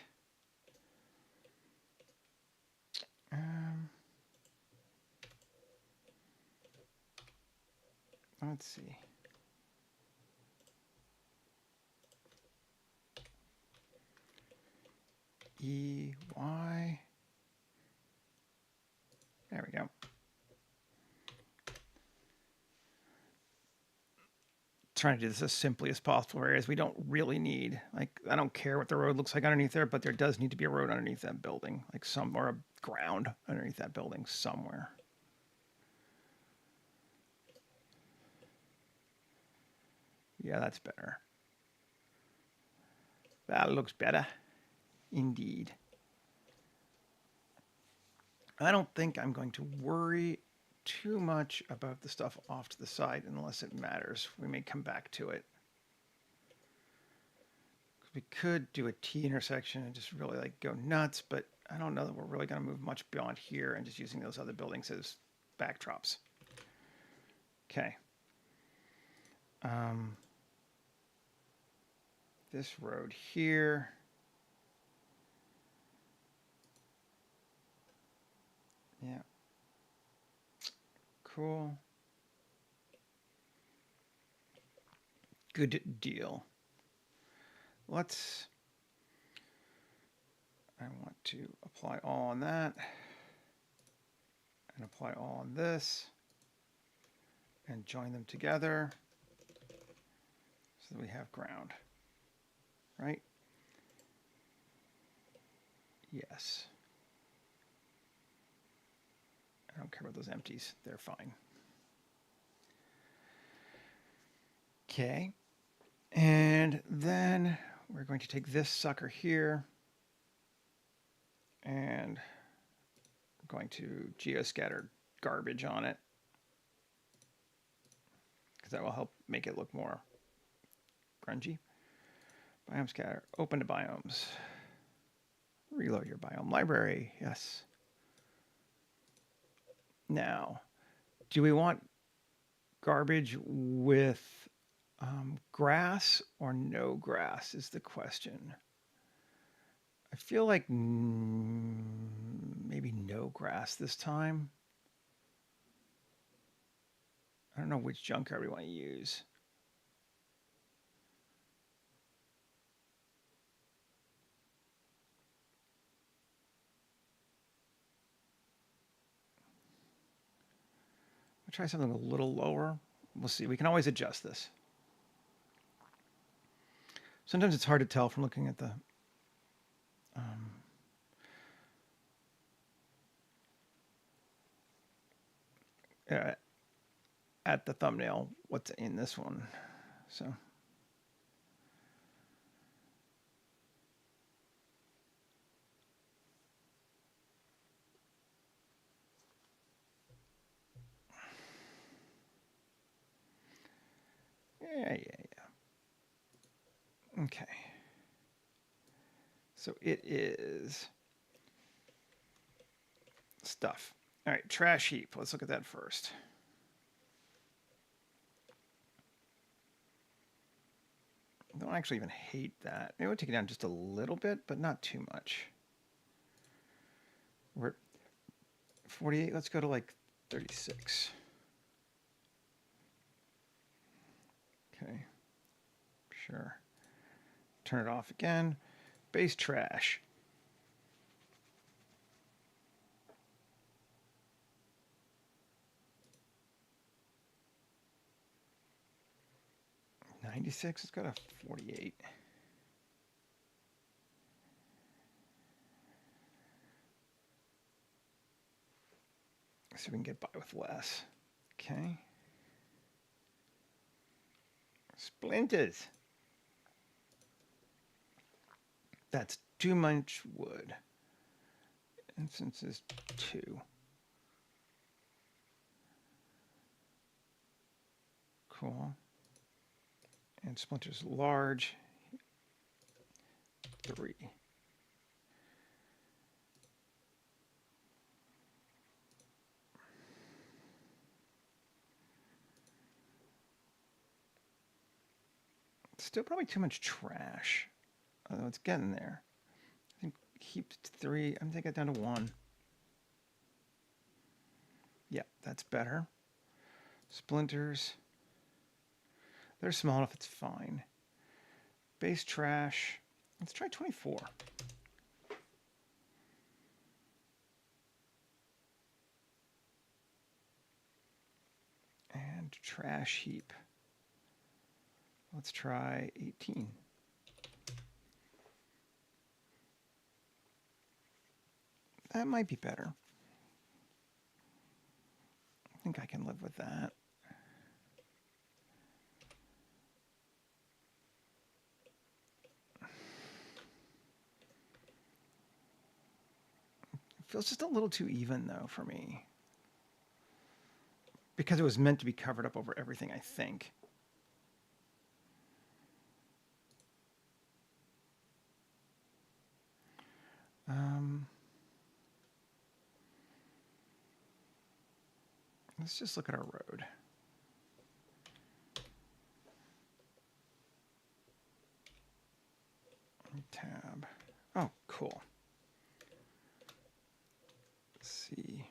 Let's see. EY. There we go. Trying to do this as simply as possible for areas we don't really need. Like, I don't care what the road looks like underneath there, but there does need to be a road underneath that building, like or a ground underneath that building somewhere. Yeah, that's better. That looks better. Indeed. I don't think I'm going to worry too much about the stuff off to the side unless it matters. We may come back to it. We could do a T intersection and just really like go nuts, but I don't know that we're really going to move much beyond here and just using those other buildings as backdrops. Okay. This road here. Yeah. Cool. Good deal. I want to apply all on that and apply all on this and join them together so that we have ground, right? Yes. I don't care about those empties. They're fine. Okay. And then we're going to take this sucker here and we're going to geoscatter garbage on it because that will help make it look more grungy. Biome scatter, open to biomes. Reload your biome library, yes. Now, do we want garbage with Grass or no grass is the question. I feel like maybe no grass this time. I don't know which junkyard we want to use. I'll try something a little lower. We'll see. We can always adjust this. Sometimes it's hard to tell from looking at the at the thumbnail what's in this one. So yeah. Okay. So it is stuff. All right, trash heap. Let's look at that first. I don't actually even hate that. Maybe we'll take it down just a little bit, but not too much. We're at 48. Let's go to like 36. Okay. Sure. Turn it off again. Base trash. $96. Let's go to 48. So we can get by with less. Okay. Splinters. That's too much wood. Instances 2. Cool. And splinters large. 3. Still probably too much trash. Although it's getting there. I think heap 3. I'm taking it down to 1. Yeah, that's better. Splinters. They're small enough, it's fine. Base trash. Let's try 24. And trash heap. Let's try 18. That might be better. I think I can live with that. It feels just a little too even, though, for me. Because it was meant to be covered up over everything, I think. Let's just look at our road. Tab. Oh, cool. Let's see.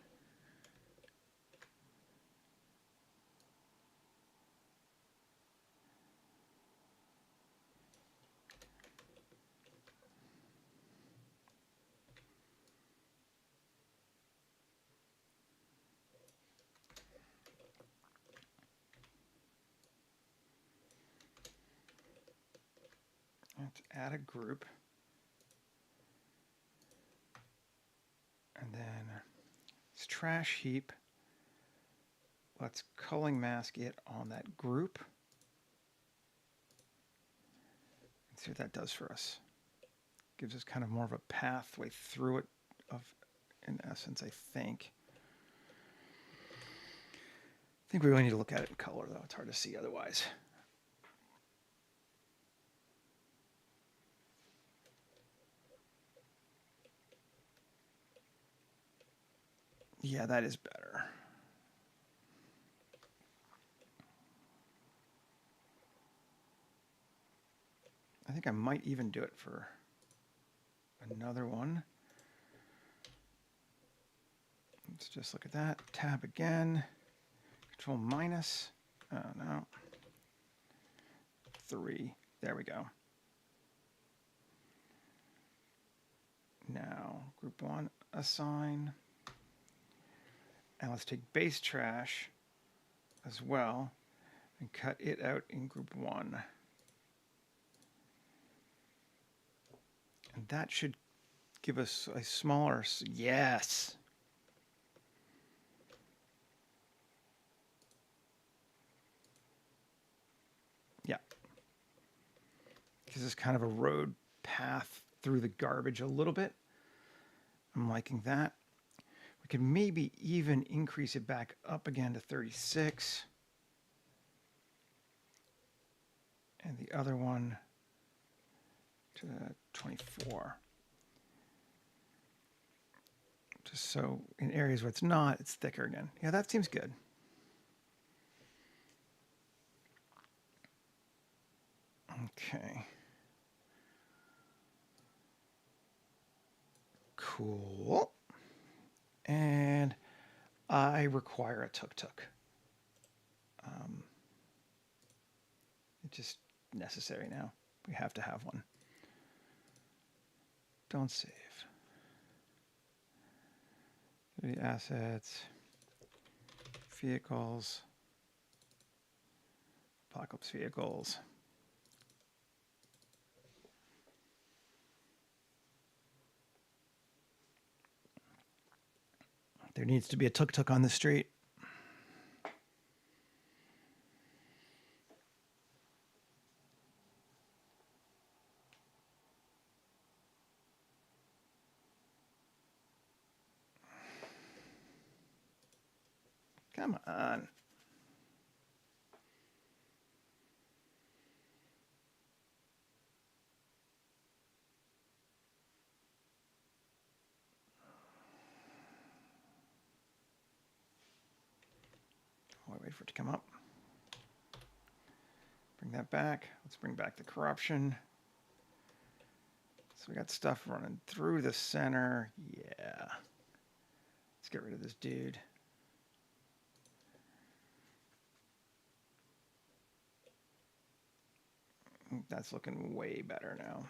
Let's add a group. And then it's trash heap. Let's culling mask it on that group. Let's see what that does for us. Gives us kind of more of a pathway through it, in essence, I think. I think we really need to look at it in color, though. It's hard to see otherwise. Yeah, that is better. think I might even do it for another one. Let's just look at that. Tab again. Control minus. Oh, no. 3. There we go. Now, group 1, assign. And let's take base trash as well and cut it out in group 1. And that should give us a smaller, yes. Yeah. This is kind of a road path through the garbage a little bit. I'm liking that. We could maybe even increase it back up again to 36. And the other one to 24. Just so in areas where it's not, it's thicker again. Yeah, that seems good. Okay. Cool. And I require a tuk-tuk. It's just necessary now. We have to have one. Don't save. The assets, vehicles, apocalypse vehicles. There needs to be a tuk-tuk on the street. Come on. While I wait for it to come up. Bring that back. Let's bring back the corruption. So we got stuff running through the center. Yeah. Let's get rid of this dude. That's looking way better now.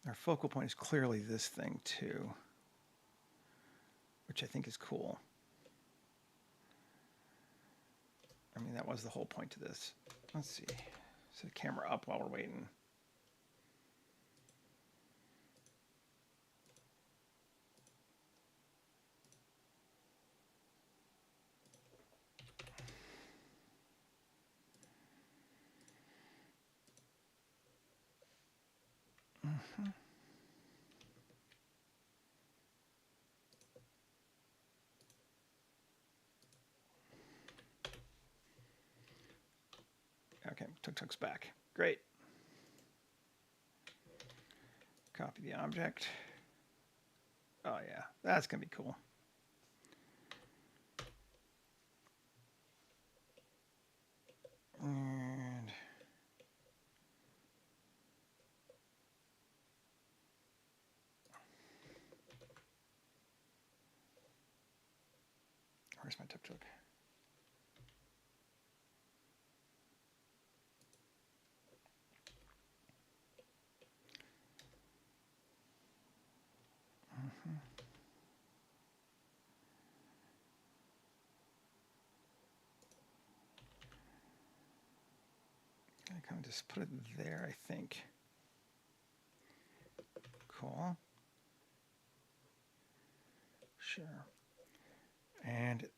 Our focal point is clearly this thing too, which I think is cool. I mean, that was the whole point to this. Let's see. Set the camera up while we're waiting. Okay, tuk-tuk's back. Great. Copy the object. Oh yeah, that's gonna be cool. And where's my tuk-tuk? I kind of just put it there, I think. Cool. Sure. And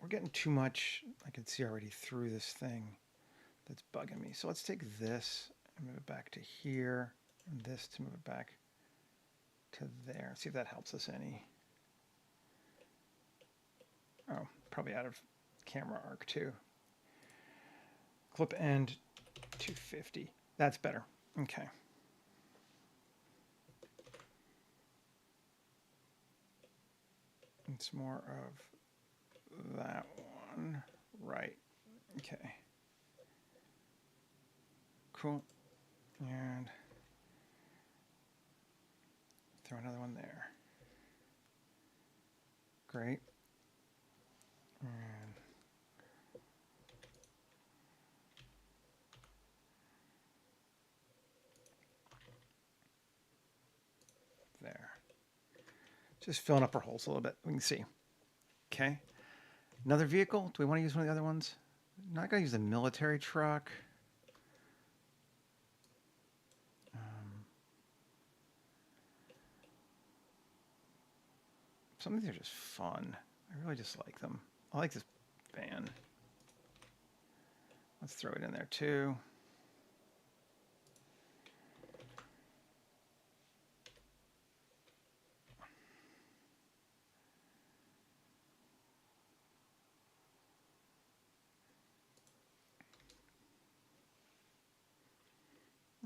we're getting too much, I can see already through this thing that's bugging me. So let's take this and move it back to here, and this to move it back to there. See if that helps us any. Oh, probably out of camera arc too. Clip end 250. That's better. Okay. It's more of that one. Right. Okay. Cool. And throw another one there. Great. And there. Just filling up our holes a little bit. We can see. Okay. Another vehicle. Do we want to use one of the other ones? I'm not going to use the military truck. Some of these are just fun. I really just like them. I like this van. Let's throw it in there too.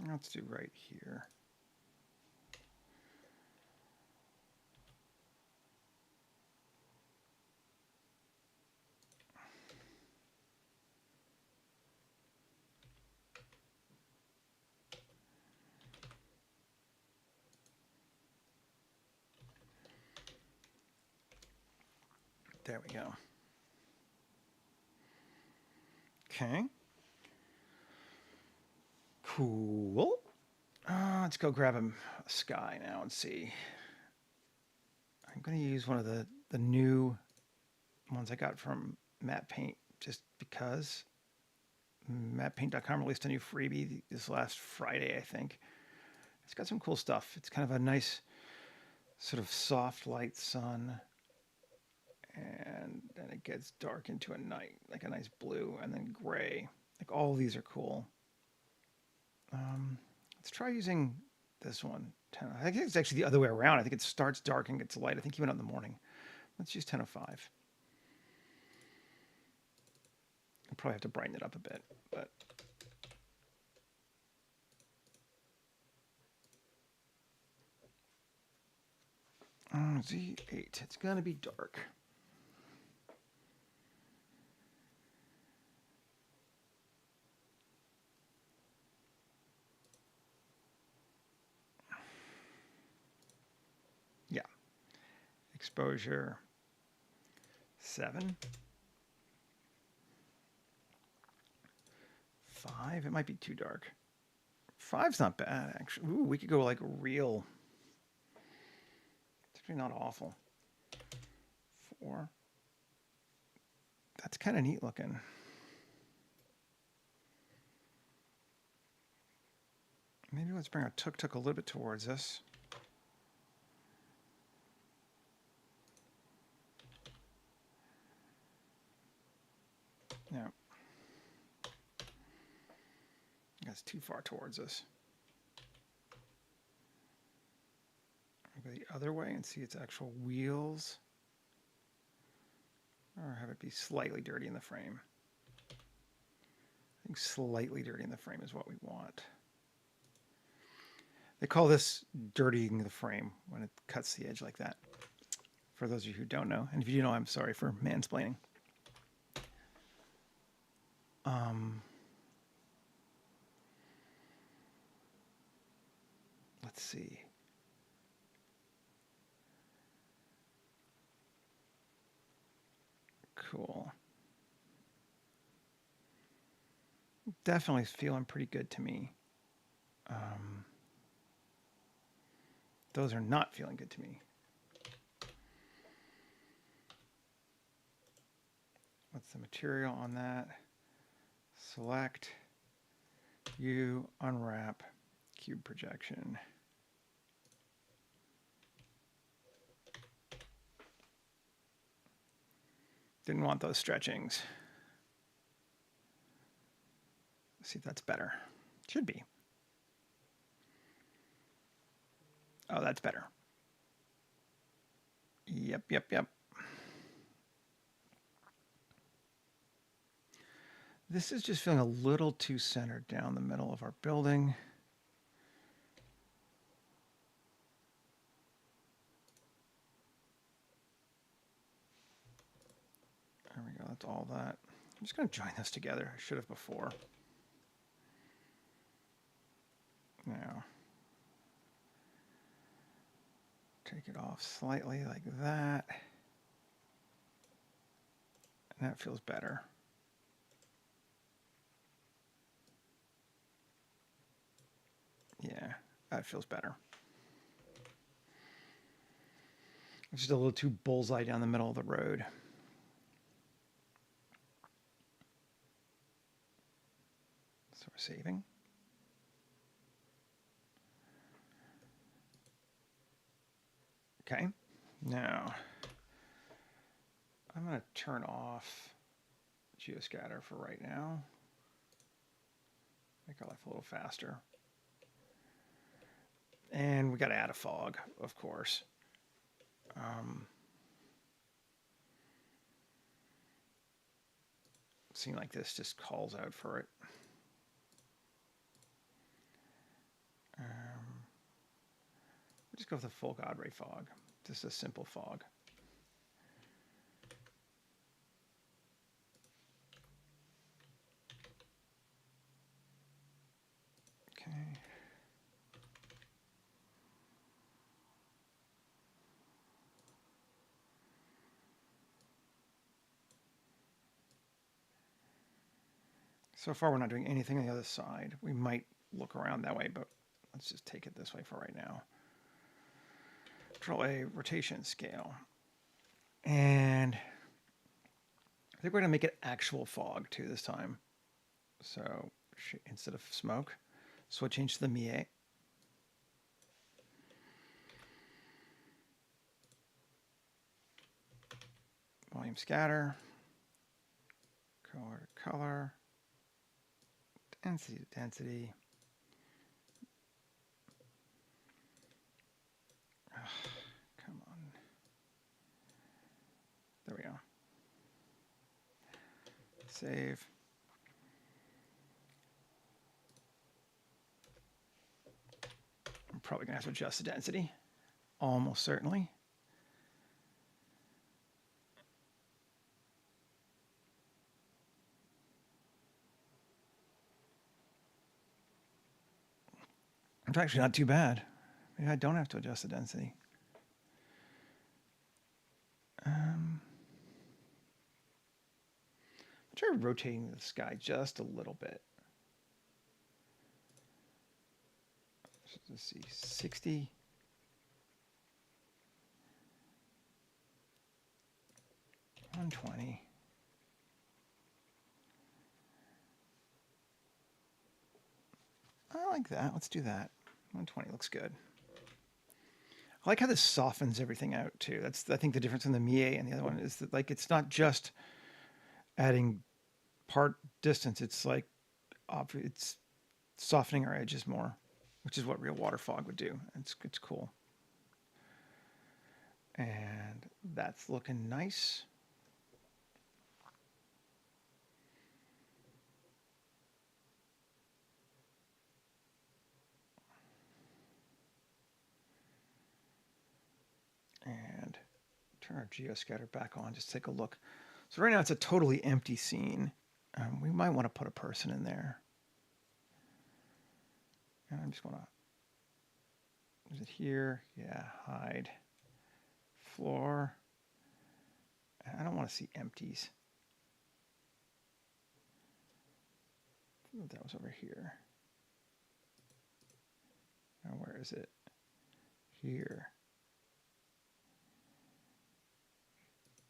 Let's do right here. There we go. Okay. Cool. Let's go grab a sky now and see. I'm going to use one of the new ones I got from Matte Paint just because. MattePaint.com released a new freebie this last Friday, I think. It's got some cool stuff. It's kind of a nice sort of soft light sun, and then it gets dark into a night, like a nice blue, and then gray. Like all of these are cool. Let's try using this one. I think it's actually the other way around. I think it starts dark and gets light. I think he went out in the morning. Let's use 1005. I'll probably have to brighten it up a bit, but Z8. It's gonna be dark. Yeah. Exposure 7. 5. It might be too dark. 5's not bad, actually. Ooh, we could go like real. It's actually not awful. 4. That's kind of neat looking. Maybe let's bring our tuk-tuk a little bit towards us. Yeah. That's too far towards us. I'll go the other way and see its actual wheels. Or have it be slightly dirty in the frame. I think slightly dirty in the frame is what we want. They call this dirtying the frame when it cuts the edge like that. For those of you who don't know, and if you do know, I'm sorry for mansplaining. Let's see. Cool. Definitely feeling pretty good to me. Those are not feeling good to me. What's the material on that? Select, U, unwrap, cube projection. Didn't want those stretchings. Let's see if that's better. Should be. Oh, that's better. Yep. This is just feeling a little too centered down the middle of our building. want all that. I'm just going to join this together. I should have before. Now, take it off slightly like that. And that feels better. Yeah, that feels better. It's just a little too bullseye down the middle of the road. So we're saving. Okay, now I'm going to turn off geoscatter for right now. Make our life a little faster. And we got to add a fog, of course. Seeing like this just calls out for it. We'll just go with the full God ray fog. Just a simple fog. Okay. So far, we're not doing anything on the other side. We might look around that way, but let's just take it this way for right now. Control A, rotation scale. And I think we're going to make it actual fog too this time. So instead of smoke, so we'll change to the MIE. Volume scatter. Color to color. Density to density. Come on. There we go. Save. I'm probably going to have to adjust the density. Almost certainly. It's actually not too bad. Maybe I don't have to adjust the density. Try rotating the sky just a little bit. Let's see, 60. $120. I like that. Let's do that. 120 looks good. I like how this softens everything out too. That's I think the difference in the MIE and the other one is that like it's not just adding part distance. It's like it's softening our edges more, which is what real water fog would do. It's cool. And that's looking nice. And turn our geoscatter back on, just take a look. So right now it's a totally empty scene. We might want to put a person in there. And I'm just going to, is it here? Yeah, hide. Floor. I don't want to see empties. That was over here. Now where is it? Here.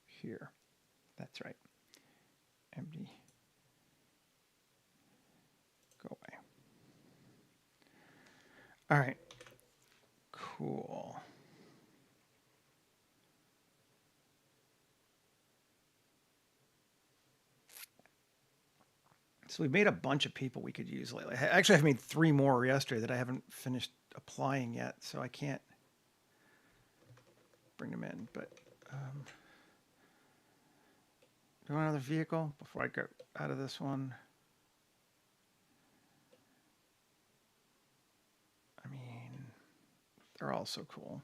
Here. That's right. Empty. Go away. All right. Cool. So we made a bunch of people we could use lately. Actually, I've made 3 more yesterday that I haven't finished applying yet, so I can't bring them in. But do another vehicle before I go out of this one. I mean, they're all so cool.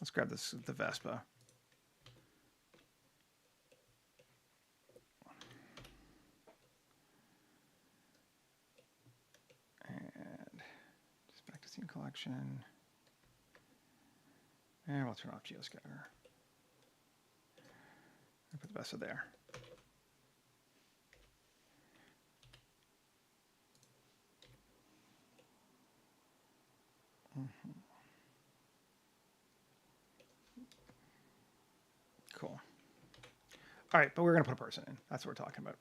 Let's grab the Vespa. collection. And we'll turn off geoscatter. I'll put the best of there. Cool. All right, but we're going to put a person in. That's what we're talking about.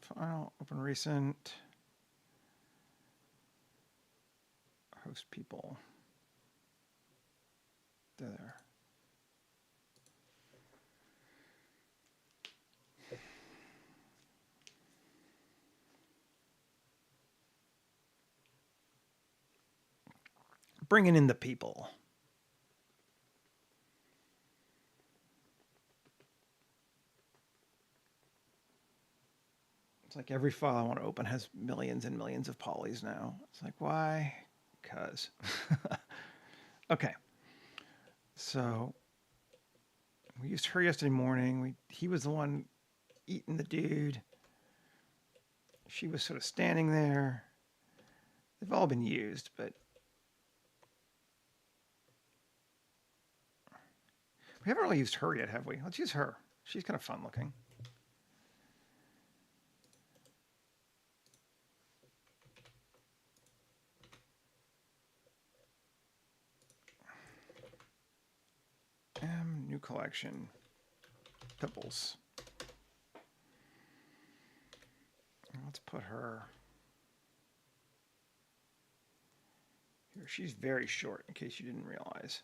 File, open recent, host people. They're there. Bringing in the people. It's like every file I want to open has millions and millions of polys now. It's like, why? Because. Okay. So we used her yesterday morning. He was the one eating the dude. She was sort of standing there. They've all been used, but we haven't really used her yet, have we? Let's use her. She's kind of fun looking. New collection. Pibbles. Let's put her here. She's very short, in case you didn't realize.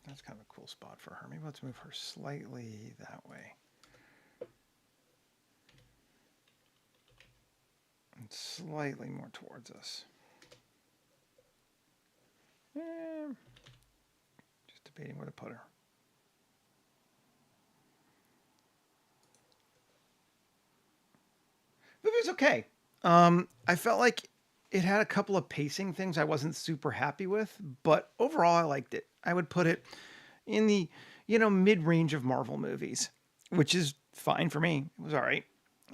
That's kind of a cool spot for her. Maybe let's move her slightly that way. And slightly more towards us. Just debating where to put her. The movie's okay. I felt like it had a couple of pacing things I wasn't super happy with, but overall I liked it. I would put it in the, mid-range of Marvel movies, which is fine for me. It was all right.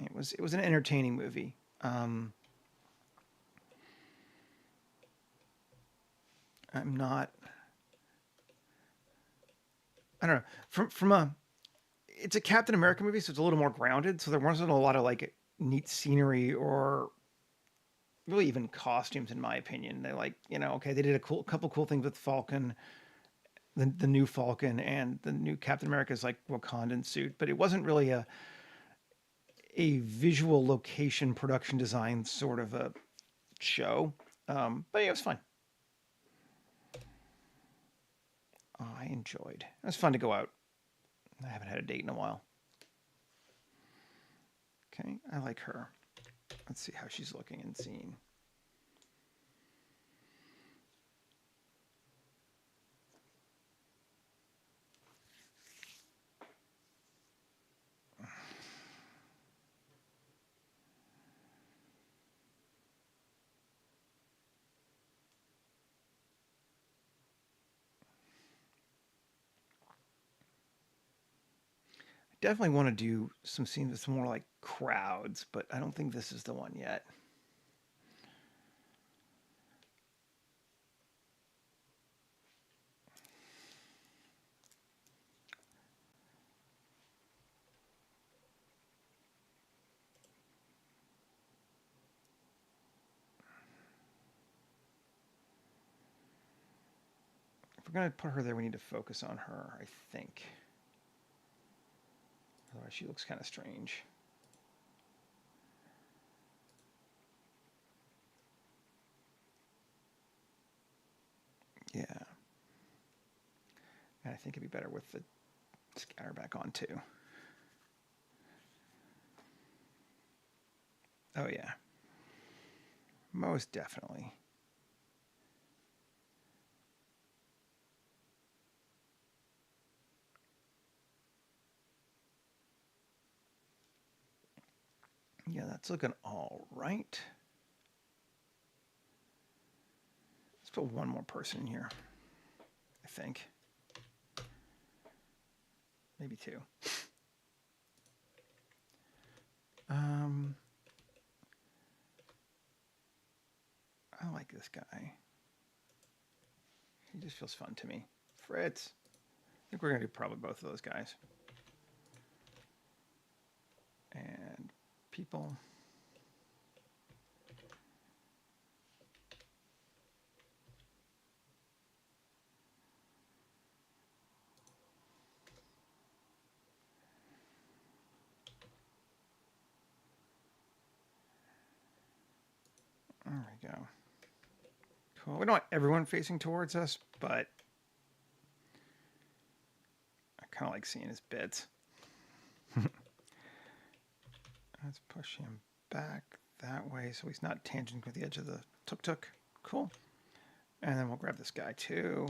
It was an entertaining movie. I'm not. I don't know. It's a Captain America movie, so it's a little more grounded. So there wasn't a lot of like neat scenery or really even costumes, in my opinion. They okay, they did a couple cool things with Falcon, the new Falcon, and the new Captain America's like Wakandan suit, but it wasn't really a visual location production design sort of a show. But yeah, it was fun. I enjoyed. It was fun to go out. I haven't had a date in a while. Okay, I like her. Let's see how she's looking and seen. Definitely want to do some scenes with some more like crowds, but I don't think this is the one yet. If we're going to put her there, we need to focus on her, I think. Otherwise, she looks kind of strange. Yeah. And I think it'd be better with the scatter back on too. Oh yeah. Most definitely. Yeah, that's looking all right. Let's put one more person in here. I think. Maybe 2. I like this guy. He just feels fun to me. Fritz. I think we're going to do probably both of those guys. And people. There we go. Cool. We don't want everyone facing towards us, but I kind of like seeing his bits. Let's push him back that way so he's not tangent with the edge of the tuk-tuk. Cool. And then we'll grab this guy too.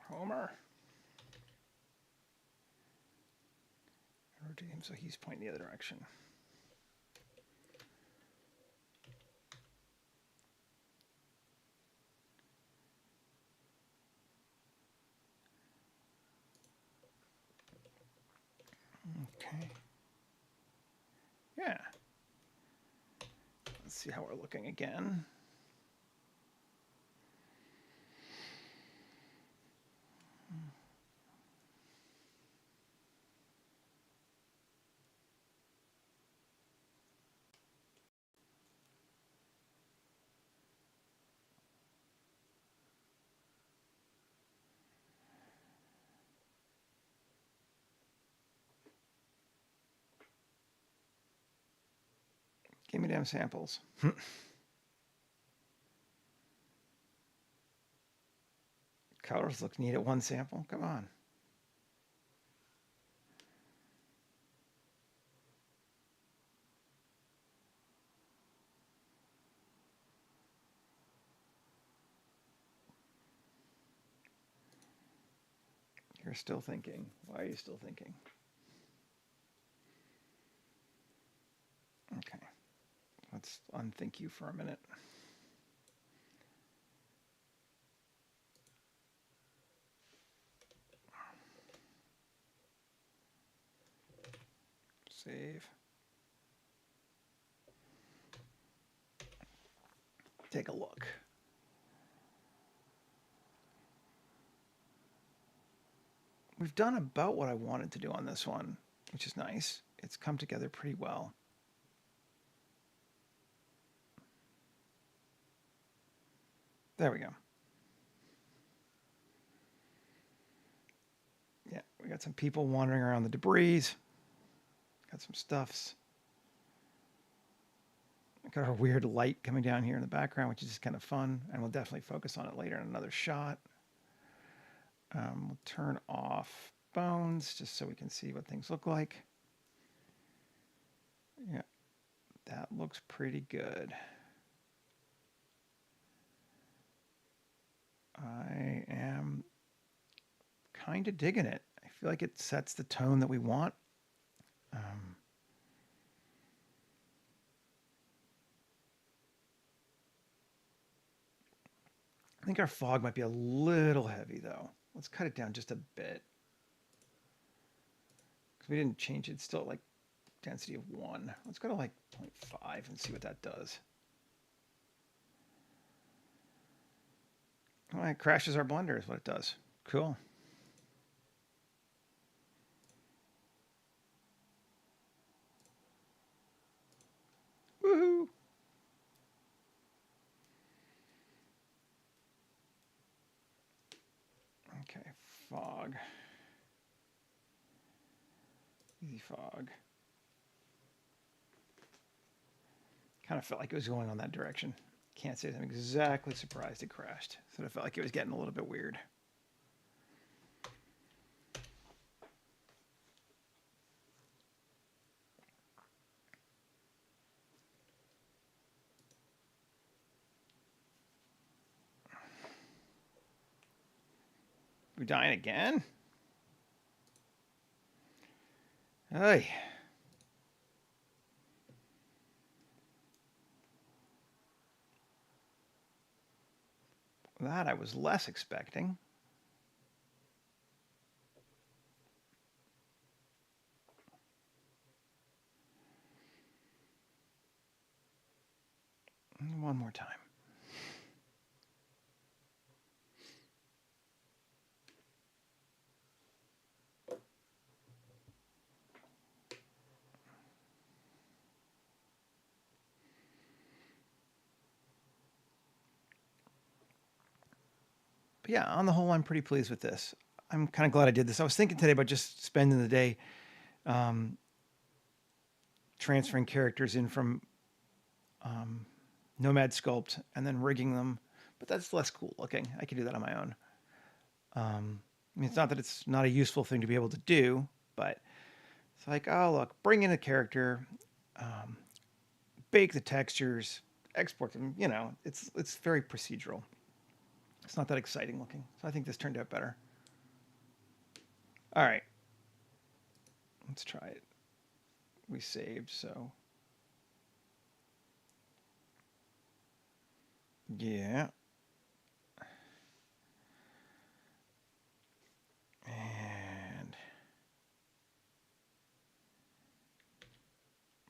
Homer. Rotate him so he's pointing the other direction. Okay. Yeah. Let's see how we're looking again. Give me damn samples. Colors look neat at one sample. Come on. You're still thinking. Why are you still thinking? Okay. Let's unthink you for a minute. Save. Take a look. We've done about what I wanted to do on this one, which is nice. It's come together pretty well. There we go. Yeah, we got some people wandering around the debris. Got some stuffs. Got our weird light coming down here in the background, which is just kind of fun. And we'll definitely focus on it later in another shot. We'll turn off bones just so we can see what things look like. Yeah, that looks pretty good. I am kind of digging it. I feel like it sets the tone that we want. I think our fog might be a little heavy though. Let's cut it down just a bit. Because we didn't change it. It's still at like density of 1. Let's go to like 0.5 and see what that does. Oh, it crashes our blender is what it does. Cool. Woohoo! Okay, fog. Easy fog. Kind of felt like it was going on that direction. Can't say I'm exactly surprised it crashed. So I felt like it was getting a little bit weird. We dying again? Hey. That I was less expecting. One more time. But yeah, on the whole, I'm pretty pleased with this. I'm kind of glad I did this. I was thinking today about just spending the day transferring characters in from Nomad Sculpt and then rigging them, but that's less cool looking. I can do that on my own. I mean, it's not that it's not a useful thing to be able to do, but it's like, oh, look, bring in a character, bake the textures, export them. You know, it's very procedural. It's not that exciting looking. So I think this turned out better. All right. Let's try it. We saved, so. Yeah. And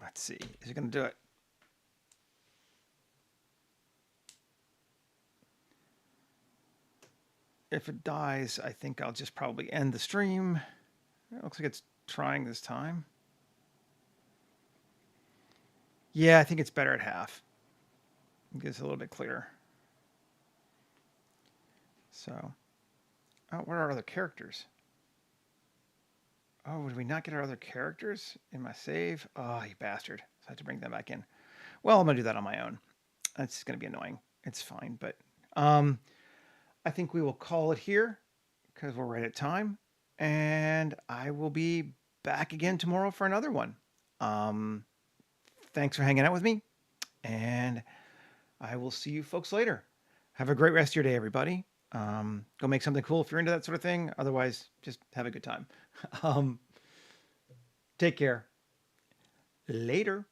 let's see. Is it going to do it? If it dies, I think I'll just probably end the stream. It looks like it's trying this time. Yeah, I think it's better at half. It gets a little bit clearer. So, oh, what are our other characters? Oh, did we not get our other characters in my save? Oh, you bastard. So I have to bring them back in. Well, I'm going to do that on my own. That's going to be annoying. It's fine, but I think we will call it here because we're right at time. And I will be back again tomorrow for another one. Thanks for hanging out with me. And I will see you folks later. Have a great rest of your day, everybody. Go make something cool if you're into that sort of thing. Otherwise, just have a good time. Take care. Later.